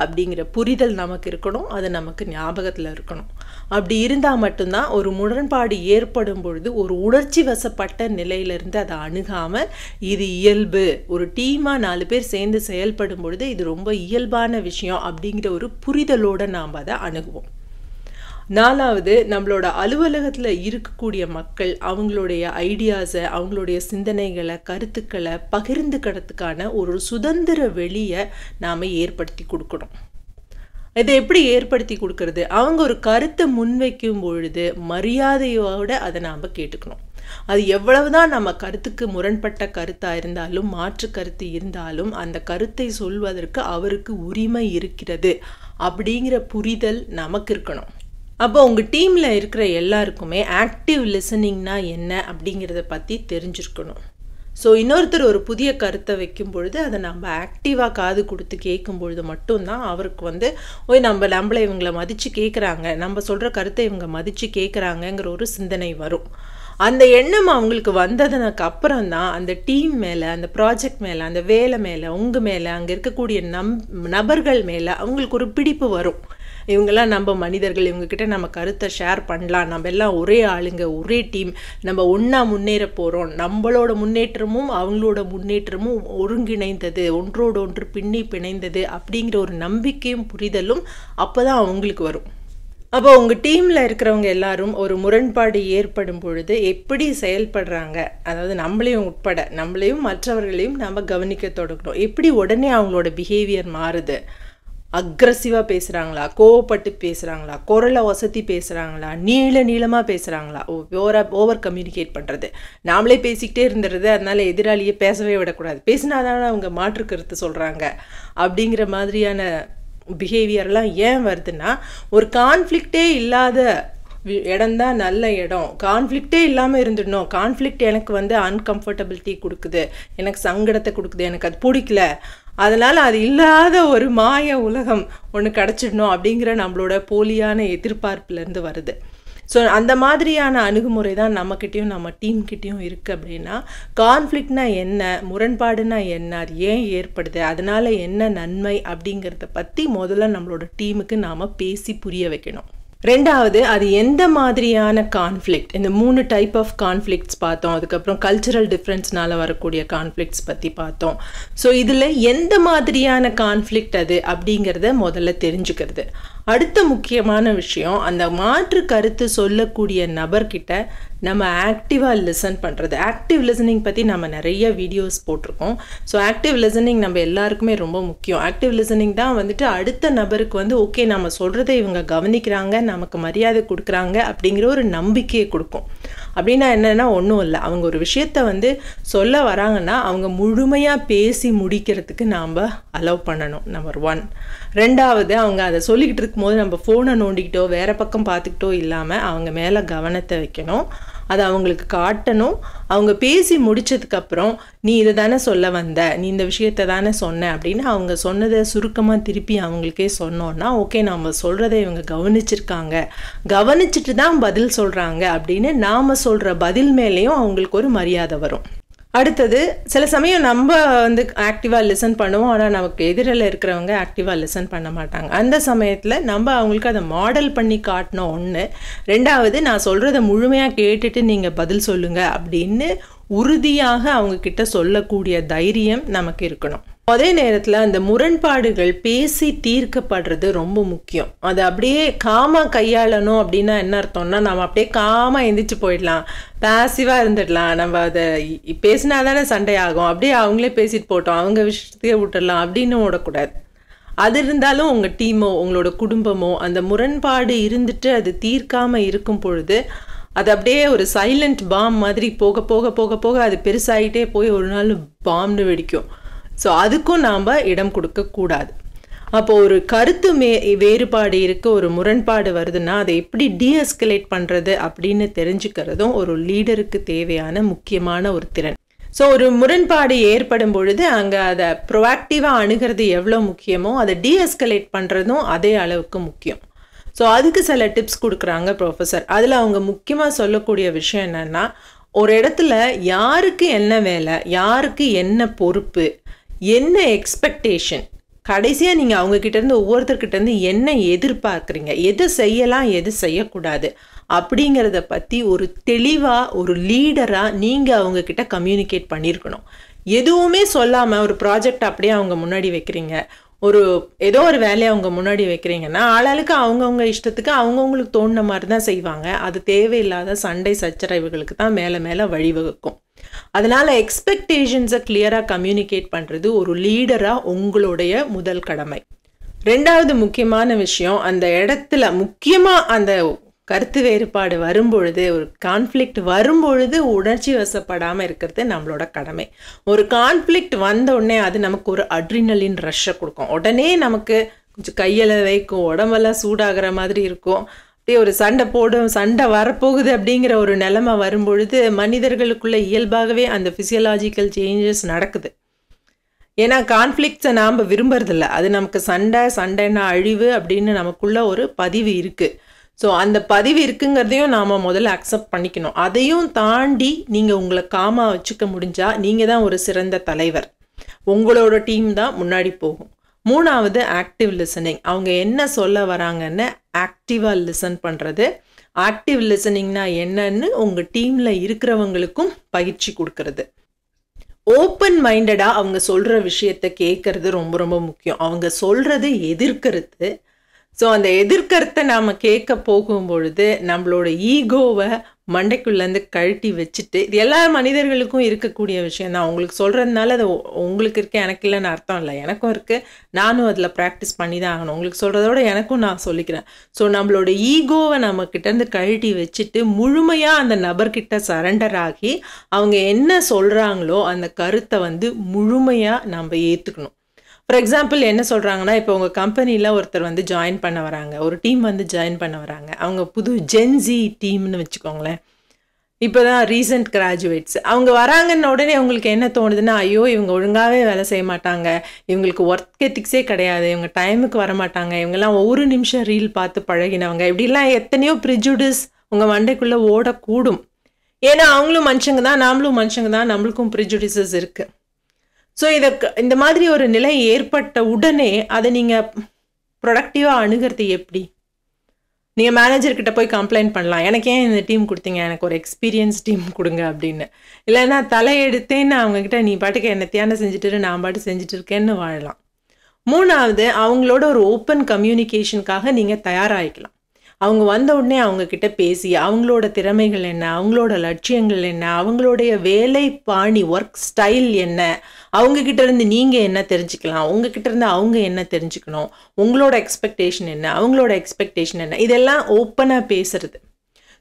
அப்படிங்கிற புரிதல் நமக்கு இருக்கணும், அது நமக்கு ஞாபகத்தில் இருக்கணும். அப்படி இருந்தால் மட்டும்தான் ஒரு முரண்பாடு ஏற்படும் பொழுது ஒரு உணர்ச்சி வசப்பட்ட நிலையிலிருந்து அதை அணுகாமல் இது இயல்பு, ஒரு டீமாக 4 பேர் சேர்ந்து செயல்படும் பொழுது இது ரொம்ப இயல்பான விஷயம் அப்படிங்கிற ஒரு புரிதலோடு நாம் அதை அணுகுவோம். 4வது, நம்மளோட அலுவலகத்தில் இருக்கக்கூடிய மக்கள் அவங்களுடைய ஐடியாஸை, அவங்களுடைய சிந்தனைகளை, கருத்துக்களை பகிர்ந்துக்கிறதுக்கான ஒரு சுதந்திர வெளியை நாம் ஏற்படுத்தி கொடுக்கணும். இதை எப்படி ஏற்படுத்தி கொடுக்கறது? அவங்க ஒரு கருத்தை முன்வைக்கும் பொழுது மரியாதையோடு அதை நாம் கேட்டுக்கணும். அது எவ்வளவுதான் நம்ம கருத்துக்கு முரண்பட்ட கருத்தாக இருந்தாலும், மாற்று கருத்து இருந்தாலும், அந்த கருத்தை சொல்வதற்கு அவருக்கு உரிமை இருக்கிறது அப்படிங்கிற புரிதல் நமக்கு இருக்கணும். அப்போ உங்கள் டீமில் இருக்கிற எல்லாருக்குமே ஆக்டிவ் லிசனிங்னா என்ன அப்படிங்கிறத பற்றி தெரிஞ்சிருக்கணும். ஸோ இன்னொருத்தர் ஒரு புதிய கருத்தை வைக்கும் பொழுது அதை நம்ம ஆக்டிவாக காது கொடுத்து கேட்கும் பொழுது மட்டும்தான் அவருக்கு நம்மளை இவங்களை மதித்து கேட்குறாங்க, நம்ம சொல்கிற கருத்தை இவங்க மதித்து கேட்குறாங்கங்கிற ஒரு சிந்தனை வரும். அந்த எண்ணம் அவங்களுக்கு வந்ததுக்கு அப்புறம் தான் அந்த டீம் மேலே, அந்த ப்ராஜெக்ட் மேலே, அந்த வேலை மேலே, உங்கள் மேலே, அங்கே இருக்கக்கூடிய நபர்கள் மேலே அவங்களுக்கு ஒரு பிடிப்பு வரும். இவங்கெல்லாம் நம்ம மனிதர்கள், இவங்கக்கிட்ட நம்ம கருத்தை ஷேர் பண்ணலாம், நம்ம எல்லாம் ஒரே ஆளுங்க, ஒரே டீம், நம்ம ஒன்றா முன்னேற போகிறோம், நம்மளோட முன்னேற்றமும் அவங்களோட முன்னேற்றமும் ஒருங்கிணைந்தது, ஒன்றோடு ஒன்று பின்னி பிணைந்தது அப்படிங்கிற ஒரு நம்பிக்கையும் புரிதலும் அப்போ தான் அவங்களுக்கு வரும். அப்போ உங்கள் டீமில் இருக்கிறவங்க எல்லாரும் ஒரு முரண்பாடு ஏற்படும் பொழுது எப்படி செயல்படுறாங்க, அதாவது நம்மளையும் உட்பட நம்மளையும் மற்றவர்களையும் நம்ம கவனிக்க தொடங்கணும். எப்படி உடனே அவங்களோட பிஹேவியர் மாறுது, அக்ரஸிவாக பேசுகிறாங்களா, கோவப்பட்டு பேசுகிறாங்களா, குரலை வசதி பேசுகிறாங்களா, நீளமாக பேசுகிறாங்களா, ஓவர் கம்யூனிகேட் பண்ணுறது, நாமளே பேசிக்கிட்டே இருந்துடுறது, அதனால் எதிராளியே பேசவே விடக்கூடாது, பேசினாதானே அவங்க மாற்று கருத்து சொல்கிறாங்க அப்படிங்கிற மாதிரியான பிஹேவியர்லாம் ஏன் வருதுன்னா, ஒரு கான்ஃப்ளிக்டே இல்லாத இடம்தான் நல்ல இடம். கான்ஃப்ளிக்டே இல்லாமல் இருந்துடணும். கான்ஃப்ளிக்ட் எனக்கு அன்கம்ஃபர்டபிலிட்டி கொடுக்குது, எனக்கு சங்கடத்தை கொடுக்குது, எனக்கு அது பிடிக்கல, அதனால் அது இல்லாத ஒரு மாய உலகம் ஒன்று கிடச்சிடணும் அப்படிங்கிற நம்மளோட போலியான எதிர்பார்ப்புலேருந்து வருது. ஸோ அந்த மாதிரியான அணுகுமுறை தான் நம்மக்கிட்டேயும் நம்ம டீம்கிட்டையும் இருக்குது. அப்படின்னா கான்ஃப்ளிக்ட்னா என்ன, முரண்பாடுனா என்ன, அது ஏன் ஏற்படுது, அதனால் என்ன நன்மை அப்படிங்கிறத பற்றி முதல்ல நம்மளோட டீமுக்கு நாம் பேசி புரிய வைக்கணும். 2வது, அது எந்த மாதிரியான கான்ஃப்ளிக்ட், இந்த 3 டைப் ஆஃப் கான்ஃப்ளிக்ட்ஸ் பார்த்தோம். அதுக்கப்புறம் கல்ச்சரல் டிஃப்ரென்ஸ்னால வரக்கூடிய கான்ஃப்ளிக்ட்ஸ் பற்றி பார்த்தோம். ஸோ இதில் எந்த மாதிரியான கான்ஃப்ளிக்ட் அது அப்படிங்கிறத முதல்ல தெரிஞ்சுக்கிறது. அடுத்த முக்கியமான விஷயம், அந்த மாற்று கருத்து சொல்லக்கூடிய நபர்கிட்ட நம்ம ஆக்டிவாக லிசன் பண்ணுறது. ஆக்டிவ் லிசனிங் பற்றி நம்ம நிறைய வீடியோஸ் போட்டிருக்கோம். ஸோ ஆக்டிவ் லிசனிங் நம்ம எல்லாருக்குமே ரொம்ப முக்கியம். ஆக்டிவ் லிசனிங் தான் வந்துட்டு அடுத்த நபருக்கு வந்து ஓகே நம்ம சொல்கிறத இவங்க கவனிக்கிறாங்க, நமக்கு மரியாதை கொடுக்குறாங்க அப்படிங்கிற ஒரு நம்பிக்கையை கொடுக்கும். அப்படின்னா என்னென்னா ஒன்றும் இல்லை, அவங்க ஒரு விஷயத்த வந்து சொல்ல வராங்கன்னா அவங்க முழுமையாக பேசி முடிக்கிறதுக்கு நாம் அலோவ் பண்ணணும், நம்பர் 1. 2வது, அவங்க அதை சொல்லிக்கிட்டு இருக்கும்போது நம்ம ஃபோனை நோண்டிக்கிட்டோ வேறு பக்கம் பார்த்துக்கிட்டோ இல்லாமல் அவங்க மேலே கவனத்தை வைக்கணும், அதை அவங்களுக்கு காட்டணும். அவங்க பேசி முடிச்சதுக்கப்புறம் நீ இதை தானே சொல்ல வந்த, நீ இந்த விஷயத்தை தானே சொன்ன அப்படின்னு அவங்க சொன்னதை சுருக்கமாக திருப்பி அவங்களுக்கே சொன்னோன்னா ஓகே நம்ம சொல்கிறத இவங்க கவனிச்சிருக்காங்க, கவனிச்சுட்டு தான் பதில் சொல்கிறாங்க அப்படின்னு நாம் சொல்கிற பதில் மேலேயும் அவங்களுக்கு ஒரு மரியாதை வரும். அடுத்தது, சில சமயம் நம்ம வந்து ஆக்டிவாக லிசன் பண்ணுவோம், ஆனால் நமக்கு எதிரில் இருக்கிறவங்க ஆக்டிவாக லிசன் பண்ண மாட்டாங்க. அந்த சமயத்தில் நம்ம அவங்களுக்கு அதை மாடல் பண்ணி காட்டணும் 1. 2வது, நான் சொல்கிறத முழுமையாக கேட்டுட்டு நீங்கள் பதில் சொல்லுங்கள் அப்படின்னு உறுதியாக அவங்கக்கிட்ட சொல்லக்கூடிய தைரியம் நமக்கு இருக்கணும். அதே நேரத்தில் அந்த முரண்பாடுகள் பேசி தீர்க்கப்படுறது ரொம்ப முக்கியம். அது அப்படியே காமாக கையாளணும் அப்படின்னா என்ன அர்த்தம்னா, நம்ம அப்படியே காமாக எந்திரிச்சு போயிடலாம், பேசிவாக இருந்துடலாம், நம்ம அதை பேசினா தானே சண்டை ஆகும், அப்படியே அவங்களே பேசிட்டு போட்டோம், அவங்க விஷயத்தையே விட்டுடலாம் அப்படின்னு ஓடக்கூடாது. அது இருந்தாலும் உங்கள் டீமோ உங்களோட குடும்பமோ அந்த முரண்பாடு இருந்துட்டு அது தீர்க்காமல் இருக்கும் பொழுது அது அப்படியே ஒரு சைலண்ட் பாம் மாதிரி போக போக போக போக அது பெருசாகிட்டே போய் ஒரு நாள் பாம்னு வெடிக்கும். ஸோ அதுக்கும் நாம் இடம் கொடுக்கக்கூடாது. அப்போது ஒரு கருத்து வேறுபாடு இருக்குது, ஒரு முரண்பாடு வருதுன்னா அதை எப்படி டீஎஸ்கலேட் பண்ணுறது அப்படின்னு தெரிஞ்சுக்கிறதும் ஒரு லீடருக்கு தேவையான முக்கியமான ஒரு திறன். ஸோ ஒரு முரண்பாடு ஏற்படும் பொழுது அங்கே அதை ப்ரோஆக்டிவாக அணுகிறது எவ்வளோ முக்கியமோ அதை டீஎஸ்கலேட் பண்ணுறதும் அதே அளவுக்கு முக்கியம். ஸோ அதுக்கு சில டிப்ஸ் கொடுக்குறாங்க ப்ரொஃபஸர். அதில் அவங்க முக்கியமாக சொல்லக்கூடிய விஷயம் என்னென்னா, ஒரு இடத்துல யாருக்கு என்ன வேலை, யாருக்கு என்ன பொறுப்பு, என்ன எக்ஸ்பெக்டேஷன், கடைசியாக நீங்கள் அவங்கக்கிட்டேருந்து ஒவ்வொருத்தர்கிட்டேருந்து என்ன எதிர்பார்க்குறீங்க, எது செய்யலாம் எது செய்யக்கூடாது அப்படிங்கிறத பற்றி ஒரு தெளிவாக ஒரு லீடராக நீங்கள் அவங்கக்கிட்ட கம்யூனிகேட் பண்ணியிருக்கணும். எதுவுமே சொல்லாமல் ஒரு ப்ராஜெக்ட் அப்படியே அவங்க முன்னாடி வைக்கிறீங்க, ஏதோ ஒரு வேலையை அவங்க முன்னாடி வைக்கிறீங்கன்னா ஆளாளுக்கு அவங்கவுங்க இஷ்டத்துக்கு அவங்கவுங்களுக்கு தோணுன மாதிரி தான் செய்வாங்க. அது தேவையில்லாத சண்டை சச்சரவுகளுக்கு தான் மேலே மேலே வழிவகுக்கும். அதனால் எக்ஸ்பெக்டேஷன்ஸை கிளியராக கம்யூனிகேட் பண்ணுறது ஒரு லீடராக உங்களுடைய முதல் கடமை. 2வது முக்கியமான விஷயம், அந்த இடத்துல முக்கியமாக அந்த கருத்து வேறுபாடு வரும்பொழுது, ஒரு கான்ஃப்ளிக்ட் வரும்பொழுது உணர்ச்சி வசப்படாமல் இருக்கிறது நம்மளோட கடமை. ஒரு கான்ஃப்ளிக்ட் வந்த உடனே அது நமக்கு ஒரு அட்ரினலின் ரஷ்ஷை கொடுக்கும். உடனே நமக்கு கொஞ்சம் கையில் வைக்கும், உடம்பெல்லாம் சூடாகிற மாதிரி இருக்கும், அப்படியே ஒரு சண்டை வரப்போகுது அப்படிங்கிற ஒரு நிலைமை வரும்பொழுது மனிதர்களுக்குள்ள இயல்பாகவே அந்த ஃபிசியலாஜிக்கல் சேஞ்சஸ் நடக்குது. ஏன்னா கான்ஃப்ளிக்ட்ஸை நாம் விரும்புறதில்ல, அது நமக்கு சண்டைன்னா அழிவு அப்படின்னு நமக்குள்ள ஒரு பதிவு இருக்குது. ஸோ அந்த பதிவு இருக்குங்கிறதையும் நாம் முதல்ல அக்செப்ட் பண்ணிக்கணும். அதையும் தாண்டி நீங்கள் உங்களை காமாக வச்சுக்க முடிஞ்சால் நீங்கள் தான் ஒரு சிறந்த தலைவர், உங்களோட டீம் தான் முன்னாடி போகும். 3வது ஆக்டிவ் லிசனிங். அவங்க என்ன சொல்ல வராங்கன்னு ஆக்டிவாக லிசன் பண்ணுறது. ஆக்டிவ் லிசனிங்னா என்னன்னு உங்கள் டீமில் இருக்கிறவங்களுக்கும் பயிற்சி கொடுக்கறது. ஓப்பன் மைண்டடாக அவங்க சொல்கிற விஷயத்தை கேட்கறது ரொம்ப ரொம்ப முக்கியம். அவங்க சொல்கிறது எதிர்க்கிறது. ஸோ அந்த எதிர்கருத்தை நாம் கேட்க போகும்பொழுது நம்மளோட ஈகோவை மண்டைக்குள்ளேருந்து கழட்டி வச்சுட்டு, இது எல்லா மனிதர்களுக்கும் இருக்கக்கூடிய விஷயம் தான். உங்களுக்கு சொல்கிறதுனால அது உங்களுக்கு இருக்க எனக்கு இல்லைன்னு அர்த்தம் இல்லை, எனக்கும் இருக்குது, நானும் அதில் ப்ராக்டிஸ் பண்ணி தான் ஆகணும். உங்களுக்கு சொல்கிறதோட எனக்கும் நான் சொல்லிக்கிறேன். ஸோ நம்மளோட ஈகோவை நம்மக்கிட்டேருந்து கழட்டி வச்சுட்டு முழுமையாக அந்த நபர்கிட்ட சரண்டர் ஆகி அவங்க என்ன சொல்கிறாங்களோ அந்த கருத்தை வந்து முழுமையாக நம்ம ஏற்றுக்கணும். ஃபார் எக்ஸாம்பிள் என்ன சொல்கிறாங்கன்னா, இப்போ உங்கள் கம்பெனியில் ஒருத்தர் வந்து ஜாயின் பண்ண வராங்க, ஒரு டீம் வந்து ஜாயின் பண்ண வராங்க, அவங்க புது ஜென்ஸி டீம்னு வச்சுக்கோங்களேன். இப்போ தான் ரீசெண்ட் கிராஜுவேட்ஸ் அவங்க வராங்கன்னு உடனே உங்களுக்கு என்ன தோணுதுன்னா, ஐயோ இவங்க ஒழுங்காகவே வேலை செய்ய மாட்டாங்க, இவங்களுக்கு ஒர்க் எத்திக்ஸே கிடையாது, இவங்க டைமுக்கு வரமாட்டாங்க, இவங்கெல்லாம் ஒவ்வொரு நிமிஷம் ரீல் பார்த்து பழகினவங்க, இப்படிலாம் எத்தனையோ ப்ரிஜுடிஸ் உங்கள் மண்டைக்குள்ளே ஓடக்கூடும். ஏன்னா அவங்களும் மனுஷங்க தான், நாமளும் மனுஷங்க தான், நம்மளுக்கும் ப்ரிஜுடிசஸ் இருக்குது. ஸோ இந்த மாதிரி ஒரு நிலை ஏற்பட்ட உடனே அதை நீங்கள் ப்ரொடக்டிவாக அணுகிறது எப்படி? நீங்கள் மேனேஜர்கிட்ட போய் கம்ப்ளைண்ட் பண்ணலாம், எனக்கு ஏன் இந்த டீம் கொடுத்தீங்க, எனக்கு ஒரு எக்ஸ்பீரியன்ஸ் டீம் கொடுங்க அப்படின்னு. இல்லைன்னா தலையெடுத்தேன்னு அவங்கக்கிட்ட நீ பாட்டுக்கு என்னத்தையான செஞ்சுட்டு நான் பாட்டு செஞ்சுட்டு இருக்கேன்னு வாழலாம். மூணாவது, அவங்களோட ஒரு ஓப்பன் கம்யூனிகேஷனுக்காக நீங்க தயாராகிக்கலாம். அவங்க வந்த உடனே அவங்க கிட்ட பேசி, அவங்களோட திறமைகள் என்ன, அவங்களோட லட்சியங்கள் என்ன, அவங்களுடைய வேலை பாணி, ஒர்க் ஸ்டைல் என்ன, அவங்க கிட்ட இருந்து நீங்க என்ன தெரிஞ்சுக்கலாம், உங்ககிட்ட இருந்து அவங்க என்ன தெரிஞ்சுக்கணும், உங்களோட எக்ஸ்பெக்டேஷன் என்ன, அவங்களோட எக்ஸ்பெக்டேஷன் என்ன, இதெல்லாம் ஓப்பனா பேசுறது.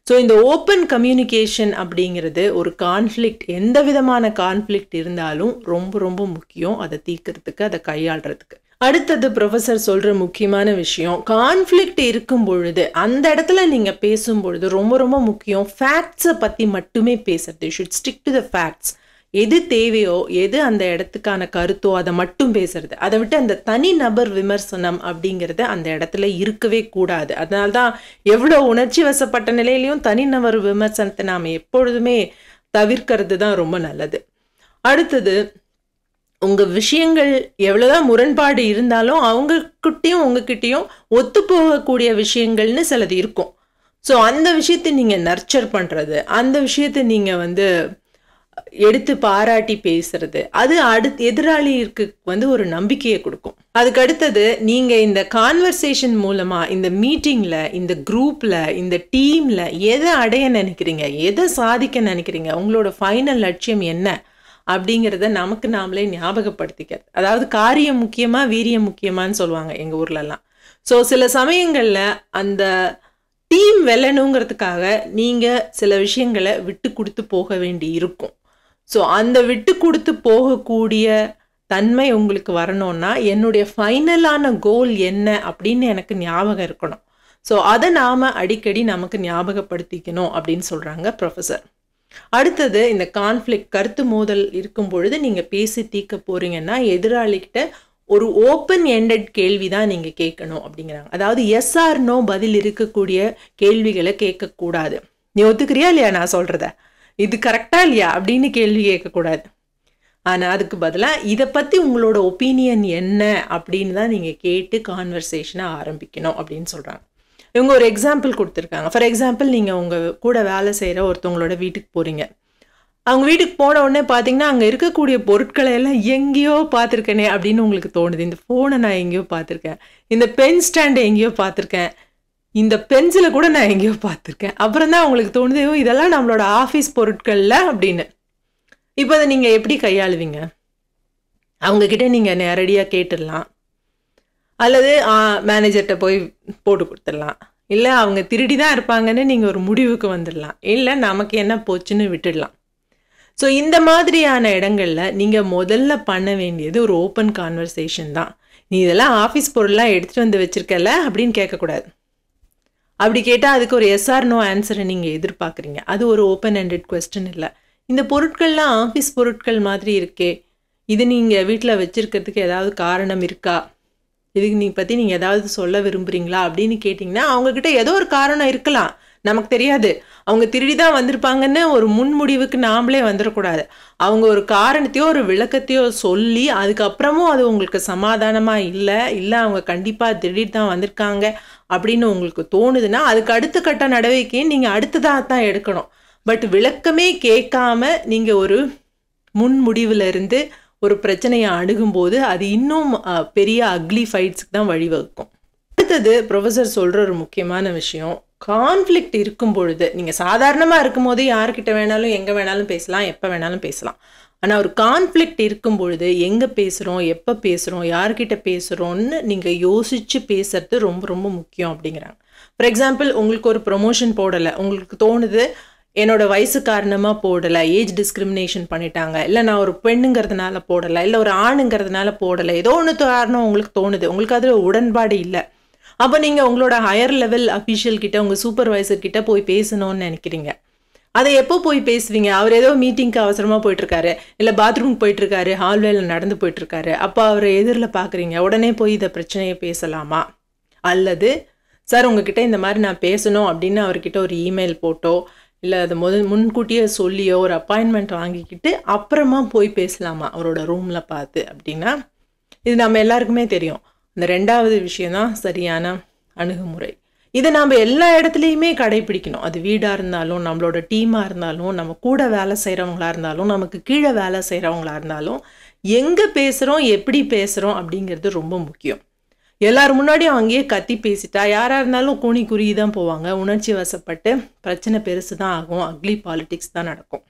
ஸோ இந்த ஓப்பன் கம்யூனிகேஷன் அப்படிங்கிறது ஒரு கான்ஃப்ளிக்ட், எந்த விதமான கான்ஃப்ளிக்ட் இருந்தாலும் ரொம்ப ரொம்ப முக்கியம், அதை தீர்க்கறதுக்கு, அதை கையாளுறதுக்கு. அடுத்தது ப்ரொஃபஸர் சொல்ற முக்கியமான விஷயம், கான்ஃப்ளிக்ட் இருக்கும் பொழுது அந்த இடத்துல நீங்க பேசும் பொழுது ரொம்ப ரொம்ப முக்கியம் ஃபேக்ட்ஸை பத்தி மட்டுமே பேசுறது. You should stick to the facts. எது தேவையோ, எது அந்த இடத்துக்கான கருத்தோ அதை மட்டும் பேசுறது. அதை விட்டு அந்த தனி நபர் விமர்சனம் அப்படிங்கிறது அந்த இடத்துல இருக்கவே கூடாது. அதனால்தான் எவ்வளோ உணர்ச்சி வசப்பட்ட நிலையிலையும் தனிநபர் விமர்சனத்தை நாம் எப்பொழுதுமே தவிர்க்கிறது தான் ரொம்ப நல்லது. அடுத்தது, உங்க விஷயங்கள் எவ்வளவுதான் முரண்பாடு இருந்தாலும் அவங்ககிட்டயும் உங்ககிட்டயும் ஒத்து போகக்கூடிய விஷயங்கள்னு சிலது இருக்கும். ஸோ அந்த விஷயத்தை நீங்க நர்ச்சர் பண்றது, அந்த விஷயத்தை நீங்க எடுத்து பாராட்டி பேசுறது, அது எதிராளிக்கு ஒரு நம்பிக்கையை கொடுக்கும். அதுக்கு அடுத்தது, நீங்க இந்த கான்வர்சேஷன் மூலமா இந்த மீட்டிங்ல, இந்த குரூப்ல, இந்த டீம்ல எதை அடைய நினைக்கிறீங்க, எதை சாதிக்க நினைக்கிறீங்க, உங்களோட ஃபைனல் லட்சியம் என்ன அப்படிங்கிறத நமக்கு நாமளே ஞாபகப்படுத்திக்கிறது. அதாவது காரியம் முக்கியமா வீரியம் முக்கியமான்னு சொல்லுவாங்க எங்க ஊர்லலாம். ஸோ சில சமயங்கள்ல அந்த டீம் வெல்லணுங்கிறதுக்காக நீங்க சில விஷயங்களை விட்டு கொடுத்து போக வேண்டி இருக்கும். ஸோ அந்த விட்டு கொடுத்து போகக்கூடிய தன்மை உங்களுக்கு வரணும்னா என்னுடைய ஃபைனலான கோல் என்ன அப்படின்னு எனக்கு ஞாபகம் இருக்கணும். ஸோ அதை நாம அடிக்கடி நமக்கு ஞாபகப்படுத்திக்கணும் அப்படின்னு சொல்றாங்க ப்ரொஃபஸர். அடுத்தது, இந்த கான்ஃப்ளிக்ட், கருத்து மோதல் இருக்கும் பொழுது நீங்க பேசி தீர்க்க போறீங்கன்னா எதிராளிகிட்ட ஒரு ஓப்பன் எண்டட் கேள்வி தான் நீங்க கேட்கணும் அப்படிங்கிறாங்க. அதாவது எஸ் ஆர் நோ பதில் இருக்கக்கூடிய கேள்விகளை கேட்கக்கூடாது. நீ ஒத்துக்கிறியா இல்லையா நான் சொல்றத, இது கரெக்டா இல்லையா அப்படின்னு கேள்வி கேட்கக்கூடாது. ஆனா அதுக்கு பதிலாக இதை பத்தி உங்களோட ஒப்பீனியன் என்ன அப்படின்னு தான் நீங்க கேட்டு கான்வர்சேஷனை ஆரம்பிக்கணும் அப்படின்னு சொல்றாங்க. இவங்க ஒரு எக்ஸாம்பிள் கொடுத்துருக்காங்க. ஃபார் எக்ஸாம்பிள், நீங்கள் உங்கள் கூட வேலை செய்கிற ஒருத்தவங்களோட வீட்டுக்கு போகிறீங்க. அவங்க வீட்டுக்கு போன உடனே பார்த்தீங்கன்னா அங்கே இருக்கக்கூடிய பொருட்களை எல்லாம் எங்கேயோ பார்த்துருக்கேனே அப்படின்னு உங்களுக்கு தோணுது. இந்த ஃபோனை நான் எங்கேயோ பார்த்துருக்கேன், இந்த பென் ஸ்டாண்டை எங்கேயோ பார்த்துருக்கேன், இந்த பென்சிலை கூட நான் எங்கேயோ பார்த்துருக்கேன். அப்புறம் தான் உங்களுக்கு தோணுது, இதெல்லாம் நம்மளோட ஆஃபீஸ் பொருட்களில் அப்படின்னு. இப்போ அதை நீங்கள் எப்படி கையாளுவீங்க? அவங்கக்கிட்ட நீங்கள் நேரடியாக கேட்டுடலாம், அல்லது மேனேஜர்கிட்ட போய் போட்டு கொடுத்துடலாம், இல்லை அவங்க திருடி தான் இருப்பாங்கன்னு நீங்கள் ஒரு முடிவுக்கு வந்துடலாம், இல்லை நமக்கு என்ன போச்சுன்னு விட்டுடலாம். ஸோ இந்த மாதிரியான இடங்களில் நீங்கள் முதல்ல பண்ண வேண்டியது ஒரு ஓப்பன் கான்வர்சேஷன் தான். நீ இதெல்லாம் ஆஃபீஸ் பொருள்லாம் எடுத்துகிட்டு வந்து வச்சுருக்கல அப்படின்னு கேட்கக்கூடாது. அப்படி கேட்டால் அதுக்கு ஒரு எஸ்ஆர் நோ ஆன்சரை நீங்கள் எதிர்பார்க்குறீங்க. அது ஒரு ஓப்பன் ஹேண்டட் கொஸ்டின் இல்லை. இந்த பொருட்கள்லாம் ஆஃபீஸ் பொருட்கள் மாதிரி இருக்கே, இது நீங்கள் வீட்டில் வச்சுருக்கிறதுக்கு ஏதாவது காரணம் இருக்கா, இதுக்கு நீங்கள் ஏதாவது சொல்ல விரும்புகிறீங்களா அப்படின்னு கேட்டிங்கன்னா அவங்கக்கிட்ட ஏதோ ஒரு காரணம் இருக்கலாம், நமக்கு தெரியாது. அவங்க திருடி தான் வந்திருப்பாங்கன்னு ஒரு முன்முடிவுக்கு நாமளே வந்துடக்கூடாது. அவங்க ஒரு காரணத்தையோ ஒரு விளக்கத்தையோ சொல்லி அதுக்கப்புறமும் அது உங்களுக்கு சமாதானமாக இல்லை அவங்க கண்டிப்பாக திருடிட்டு தான் வந்திருக்காங்க அப்படின்னு உங்களுக்கு தோணுதுன்னா அதுக்கு அடுத்த கட்ட நடவடிக்கையை நீங்கள் அடுத்ததாக தான் எடுக்கணும். பட் விளக்கமே கேட்காம நீங்கள் ஒரு முன்முடிவில் இருந்து ஒரு பிரச்சனையை அணுகும்போது அது இன்னும் பெரிய அக்லி ஃபைட்ஸுக்கு தான் வழிவகுக்கும். அடுத்தது ப்ரொஃபஸர் சொல்கிற ஒரு முக்கியமான விஷயம், கான்ஃப்ளிக்ட் இருக்கும் பொழுது நீங்கள் சாதாரணமாக இருக்கும் போது யார்கிட்ட வேணாலும் எங்கே வேணாலும் பேசலாம், எப்போ வேணாலும் பேசலாம். ஆனால் ஒரு கான்ஃப்ளிக்ட் இருக்கும் பொழுது எங்கே பேசுகிறோம், எப்போ பேசுகிறோம், யார்கிட்ட பேசுகிறோன்னு நீங்கள் யோசித்து பேசுறது ரொம்ப ரொம்ப முக்கியம் அப்படிங்கிறாங்க. ஃபார் எக்ஸாம்பிள், உங்களுக்கு ஒரு ப்ரொமோஷன் போடலை, உங்களுக்கு தோணுது என்னோட வயசு காரணமாக போடலை, ஏஜ் டிஸ்கிரிமினேஷன் பண்ணிட்டாங்க, இல்லை நான் ஒரு பெண்ணுங்கிறதுனால போடலை, இல்லை ஒரு ஆணுங்கிறதுனால போடலை, ஏதோ ஒன்று காரணம் உங்களுக்கு தோணுது, உங்களுக்கு அதில் உடன்பாடு இல்லை. அப்போ நீங்கள் உங்களோட ஹையர் லெவல் அஃபீஷியல் கிட்ட, உங்கள் சூப்பர்வைசர் கிட்ட போய் பேசணும்னு நினைக்கிறீங்க. அதை எப்போ போய் பேசுவீங்க? அவர் ஏதோ மீட்டிங்க்கு அவசரமாக போயிட்டுருக்காரு, இல்லை பாத்ரூமுக்கு போயிட்டுருக்காரு, ஹால்வேல நடந்து போயிட்டுருக்காரு, அப்போ அவரை எதிரில் பார்க்குறீங்க, உடனே போய் இதை பிரச்சனையை பேசலாமா? அல்லது சார் உங்ககிட்ட இந்த மாதிரி நான் பேசணும் அப்படின்னு அவர்கிட்ட ஒரு இமெயில் போட்டோ, இல்லை அதை முன்கூட்டியே சொல்லியோ ஒரு அப்பாயின்மெண்ட் வாங்கிக்கிட்டு அப்புறமா போய் பேசலாமா அவரோட ரூமில் பார்த்து அப்படின்னா? இது நம்ம எல்லாருக்குமே தெரியும். இந்த ரெண்டாவது விஷயம்தான் சரியான அணுகுமுறை. இதை நாம் எல்லா இடத்துலையுமே கடைபிடிக்கணும். அது வீடாக இருந்தாலும், நம்மளோட டீமாக இருந்தாலும், நம்ம கூட வேலை செய்கிறவங்களா இருந்தாலும், நமக்கு கீழே வேலை செய்கிறவங்களா இருந்தாலும், எங்கே பேசுகிறோம், எப்படி பேசுகிறோம் அப்படிங்கிறது ரொம்ப முக்கியம். எல்லாரும் முன்னாடியும் அங்கேயே கத்தி பேசிட்டா யாராக இருந்தாலும் கூனி குறுகி தான் போவாங்க. உணர்ச்சி வசப்பட்டு பிரச்சனை பெருசு தான் ஆகும். அக்லி பாலிடிக்ஸ் தான் நடக்கும்.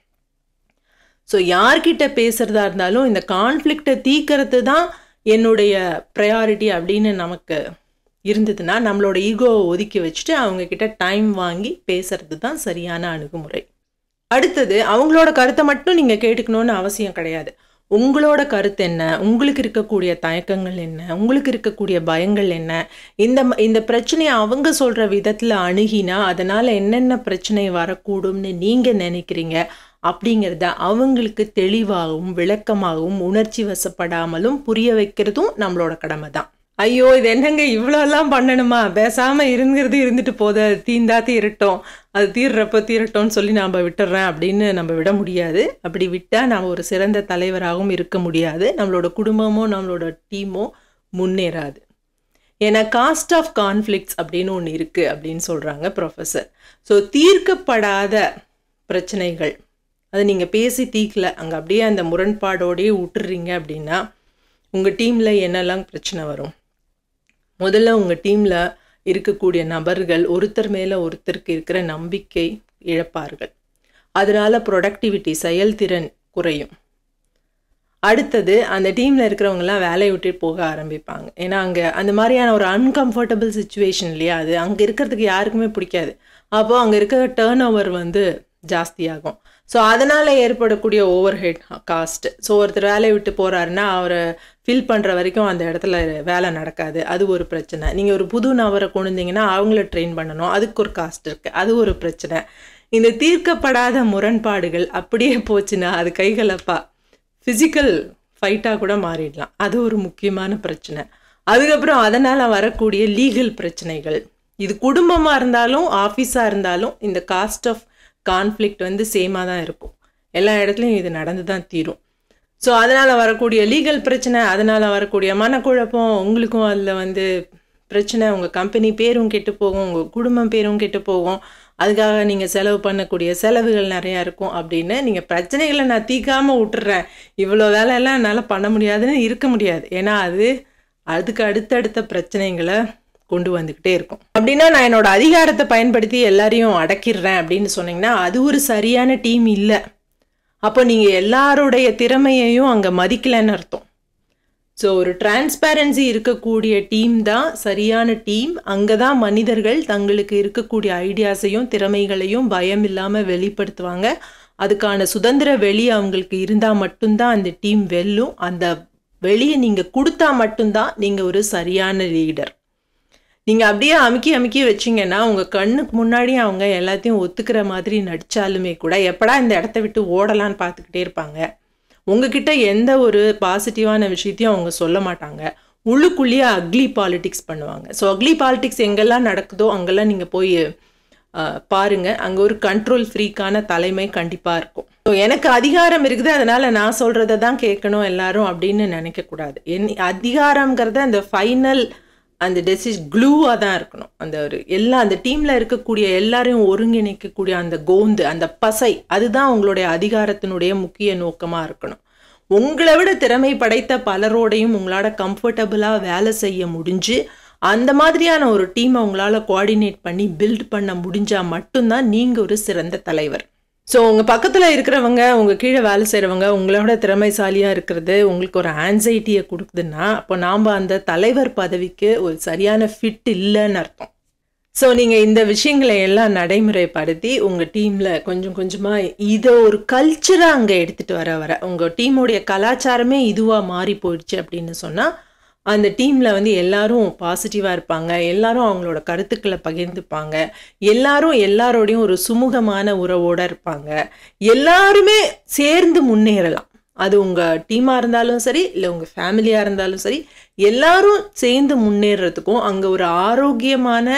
ஸோ யார்கிட்ட பேசுகிறதா இருந்தாலும் இந்த கான்ஃப்ளிக்டை தீர்க்கறது தான் என்னுடைய ப்ரையாரிட்டி அப்படின்னு நமக்கு இருந்ததுன்னா, நம்மளோட ஈகோவை ஒதுக்கி வச்சுட்டு அவங்கக்கிட்ட டைம் வாங்கி பேசுறது தான் சரியான அணுகுமுறை. அடுத்தது, அவங்களோட கருத்தை மட்டும் நீங்கள் கேட்டுக்கணும்னு அவசியம் கிடையாது. உங்களோட கருத்து என்ன, உங்களுக்கு இருக்கக்கூடிய தயக்கங்கள் என்ன, உங்களுக்கு இருக்கக்கூடிய பயங்கள் என்ன, இந்த பிரச்சனையை அவங்க சொல்கிற விதத்தில் அணுகினா அதனால் என்னென்ன பிரச்சனை வரக்கூடும்னு நீங்கள் நினைக்கிறீங்க அப்படிங்கிறத அவங்களுக்கு தெளிவாகவும் விளக்கமாகவும் உணர்ச்சி வசப்படாமலும் புரிய வைக்கிறதும் நம்மளோட கடமை தான். ஐயோ இது என்னங்க இவ்வளோலாம் பண்ணணுமா, பேசாமல் இருந்துட்டு போத, தீந்தா தீரட்டும், அது தீர்றப்ப தீரட்டோன்னு சொல்லி நாம் விட்டுறேன் அப்படின்னு நம்ம விட முடியாது. அப்படி விட்டால் நாம் ஒரு சிறந்த தலைவராகவும் இருக்க முடியாது. நம்மளோட குடும்பமோ நம்மளோட டீமோ முன்னேறாது. ஏன்னா காஸ்ட் ஆஃப் கான்ஃப்ளிக்ட்ஸ் அப்படின்னு ஒன்று இருக்குது அப்படின்னு சொல்கிறாங்க ப்ரொஃபஸர். ஸோ தீர்க்கப்படாத பிரச்சனைகள், அது நீங்கள் பேசி தீர்க்கல, அங்கே அப்படியே அந்த முரண்பாடோடையே விட்டுறீங்க அப்படின்னா உங்கள் டீமில் என்னெல்லாம் பிரச்சனை வரும்? முதல்ல உங்கள் டீமில் இருக்கக்கூடிய நபர்கள் ஒருத்தர் மேலே ஒருத்தருக்கு இருக்கிற நம்பிக்கை இழப்பார்கள். அதனால் ப்ரொடக்டிவிட்டி, செயல்திறன் குறையும். அடுத்தது, அந்த டீமில் இருக்கிறவங்கலாம் வேலையை விட்டு போக ஆரம்பிப்பாங்க. ஏன்னா அங்கே அந்த மாதிரியான ஒரு அன்கம்ஃபர்டபுள் சுச்சுவேஷன் இல்லையா, அது அங்கே இருக்கிறதுக்கு யாருக்குமே பிடிக்காது. அப்போது அங்கே இருக்கிற டேர்ன் ஓவர் ஜாஸ்தியாகும். ஸோ அதனால் ஏற்படக்கூடிய ஓவர் ஹெட் காஸ்ட். ஸோ ஒருத்தர் வேலையை விட்டு போகிறாருன்னா அவரை ஃபில் பண்ணுற வரைக்கும் அந்த இடத்துல வேலை நடக்காது. அது ஒரு பிரச்சனை. நீங்கள் ஒரு புது நபரை கொண்டு வந்தீங்கன்னா அவங்கள ட்ரெயின் பண்ணணும், அதுக்கு ஒரு காஸ்ட் இருக்குது, அது ஒரு பிரச்சனை. இந்த தீர்க்கப்படாத முரண்பாடுகள் அப்படியே போச்சுன்னா அது கைகலப்பா ஃபிசிக்கல் ஃபைட்டாக கூட மாறிடலாம். அது ஒரு முக்கியமான பிரச்சனை. அதுக்கப்புறம் அதனால் வரக்கூடிய லீகல் பிரச்சனைகள், இது குடும்பமாக இருந்தாலும் ஆஃபீஸாக இருந்தாலும் இந்த காஸ்ட் ஆஃப் கான்ஃப்ளிக்ட் சேமாக தான் இருக்கும். எல்லா இடத்துலையும் இது நடந்து தான் தீரும். ஸோ அதனால் வரக்கூடிய லீகல் பிரச்சனை, அதனால் வரக்கூடிய மனக்குழப்பம், உங்களுக்கும் அதில் பிரச்சனை, உங்கள் கம்பெனி பேரும் கெட்டு போகும், உங்கள் குடும்பம் பேரும் கெட்டு போகும். அதுக்காக நீங்கள் செலவு பண்ணக்கூடிய செலவுகள் நிறையா இருக்கும். அப்படின்னு நீங்கள் பிரச்சனைகளை நான் தீர்க்காமல் விட்டுறேன், இவ்வளோ வேலையெல்லாம் என்னால் பண்ண முடியாதுன்னு இருக்க முடியாது. ஏன்னா அதுக்கு அடுத்தடுத்த பிரச்சனைகளை கொண்டு வந்துக்கிட்டே இருக்கும். அப்படின்னா நான் என்னோட அதிகாரத்தை பயன்படுத்தி எல்லாரையும் அடக்கிடுறேன் அப்படின்னு சொன்னீங்கன்னா அது ஒரு சரியான டீம் இல்லை. அப்போ நீங்கள் எல்லாருடைய திறமையையும் அங்கே மதிக்கலைன்னு அர்த்தம். ஸோ ஒரு டிரான்ஸ்பேரன்சி இருக்கக்கூடிய டீம் தான் சரியான டீம். அங்கே தான் மனிதர்கள் தங்களுக்கு இருக்கக்கூடிய ஐடியாஸையும் திறமைகளையும் பயம் இல்லாமல் வெளிப்படுத்துவாங்க. அதுக்கான சுதந்திர வெளி அவங்களுக்கு இருந்தால் மட்டும்தான் அந்த டீம் வெல்லும். அந்த வெளியை நீங்கள் கொடுத்தா மட்டும்தான் நீங்கள் ஒரு சரியான லீடர். நீங்கள் அப்படியே அமுக்கி வச்சிங்கன்னா உங்கள் கண்ணுக்கு முன்னாடி அவங்க எல்லாத்தையும் ஒத்துக்கிற மாதிரி நடித்தாலுமே கூட எப்படா இந்த இடத்த விட்டு ஓடலான்னு பார்த்துக்கிட்டே இருப்பாங்க. உங்ககிட்ட எந்த ஒரு பாசிட்டிவான விஷயத்தையும் அவங்க சொல்ல மாட்டாங்க. உள்ளுக்குள்ளேயே அக்லி பாலிடிக்ஸ் பண்ணுவாங்க. ஸோ அக்லி பாலிடிக்ஸ் எங்கெல்லாம் நடக்குதோ அங்கெல்லாம் நீங்கள் போய் பாருங்கள். அங்கே ஒரு கண்ட்ரோல் ஃப்ரீக்கான தலைமை கண்டிப்பாக இருக்கும். ஸோ எனக்கு அதிகாரம் இருக்குது, அதனால் நான் சொல்கிறத தான் கேட்கணும் எல்லாரும் அப்படின்னு நினைக்கக்கூடாது. அதிகாரங்கிறத அந்த ஃபைனல் அந்த க்ளூவாக தான் இருக்கணும். அந்த டீமில் இருக்கக்கூடிய எல்லாரையும் ஒருங்கிணைக்கக்கூடிய அந்த கோந்து, அந்த பசை, அதுதான் உங்களுடைய அதிகாரத்தினுடைய முக்கிய நோக்கமாக இருக்கணும். உங்களை விட திறமை படைத்த பலரோடையும் உங்களால் கம்ஃபர்டபுளாக வேலை செய்ய முடிஞ்சு அந்த மாதிரியான ஒரு டீமை உங்களால் கோஆர்டினேட் பண்ணி பில்ட் பண்ண முடிஞ்சால் மட்டும்தான் நீங்கள் ஒரு சிறந்த தலைவர். ஸோ உங்கள் பக்கத்தில் இருக்கிறவங்க, உங்கள் கீழே வேலை செய்கிறவங்க உங்களோட திறமைசாலியாக இருக்கிறது உங்களுக்கு ஒரு ஆன்சைட்டியை கொடுக்குதுன்னா அப்போ நாம் அந்த தலைவர் பதவிக்கு ஒரு சரியான ஃபிட் இல்லைன்னு அர்த்தம். ஸோ நீங்கள் இந்த விஷயங்களை எல்லாம் நடைமுறைப்படுத்தி உங்கள் டீமில் கொஞ்சம் கொஞ்சமாக இதை ஒரு கல்ச்சராக அங்கே எடுத்துகிட்டு வர உங்கள் டீமுடைய கலாச்சாரமே இதுவாக மாறி போயிடுச்சு அப்படின்னு சொன்னால் அந்த டீமில் எல்லாரும் பாசிட்டிவாக இருப்பாங்க. எல்லாரும் அவங்களோட கருத்துக்களை பகிர்ந்துப்பாங்க. எல்லாரும் எல்லாரோடையும் ஒரு சுமூகமான உறவோடு இருப்பாங்க. எல்லாருமே சேர்ந்து முன்னேறலாம். அது உங்கள் டீமாக இருந்தாலும் சரி, இல்லை உங்கள் ஃபேமிலியாக இருந்தாலும் சரி, எல்லாரும் சேர்ந்து முன்னேறதுக்கும் அங்கே ஒரு ஆரோக்கியமான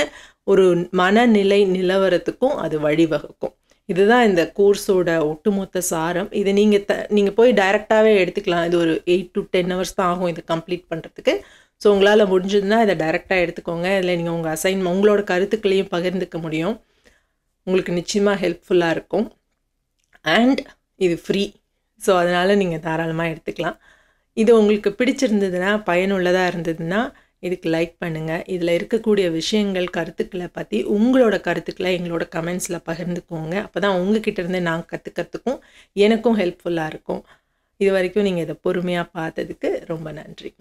ஒரு மனநிலை நிலவரத்துக்கும் அது வழிவகுக்கும். இதுதான் இந்த கோர்ஸோட ஒட்டுமொத்த சாரம். இதை நீங்கள் போய் டைரெக்டாகவே எடுத்துக்கலாம். இது ஒரு 8 to 10 hours தான் ஆகும் இது கம்ப்ளீட் பண்ணுறதுக்கு. ஸோ உங்களால் முடிஞ்சதுன்னா இதை டைரெக்டாக எடுத்துக்கோங்க. இதில் நீங்கள் உங்களோட கருத்துக்களையும் பகிர்ந்துக்க முடியும். உங்களுக்கு நிச்சயமாக ஹெல்ப்ஃபுல்லாக இருக்கும். அண்ட் இது ஃப்ரீ. ஸோ அதனால் நீங்கள் தாராளமாக எடுத்துக்கலாம். இது உங்களுக்கு பிடிச்சிருந்ததுன்னா, பயனுள்ளதாக இருந்ததுன்னா இதுக்கு லைக் பண்ணுங்கள். இதில் இருக்கக்கூடிய விஷயங்கள், கருத்துக்களை பற்றி உங்களோட கருத்துக்களை எங்களோட கமெண்ட்ஸில் பகிர்ந்துக்கோங்க. அப்போ தான் உங்ககிட்ட இருந்து நான் கற்றுக்கிறதுக்கும் எனக்கும் ஹெல்ப்ஃபுல்லாக இருக்கும். இது வரைக்கும் நீங்கள் இதை பொறுமையாக பார்த்ததுக்கு ரொம்ப நன்றி.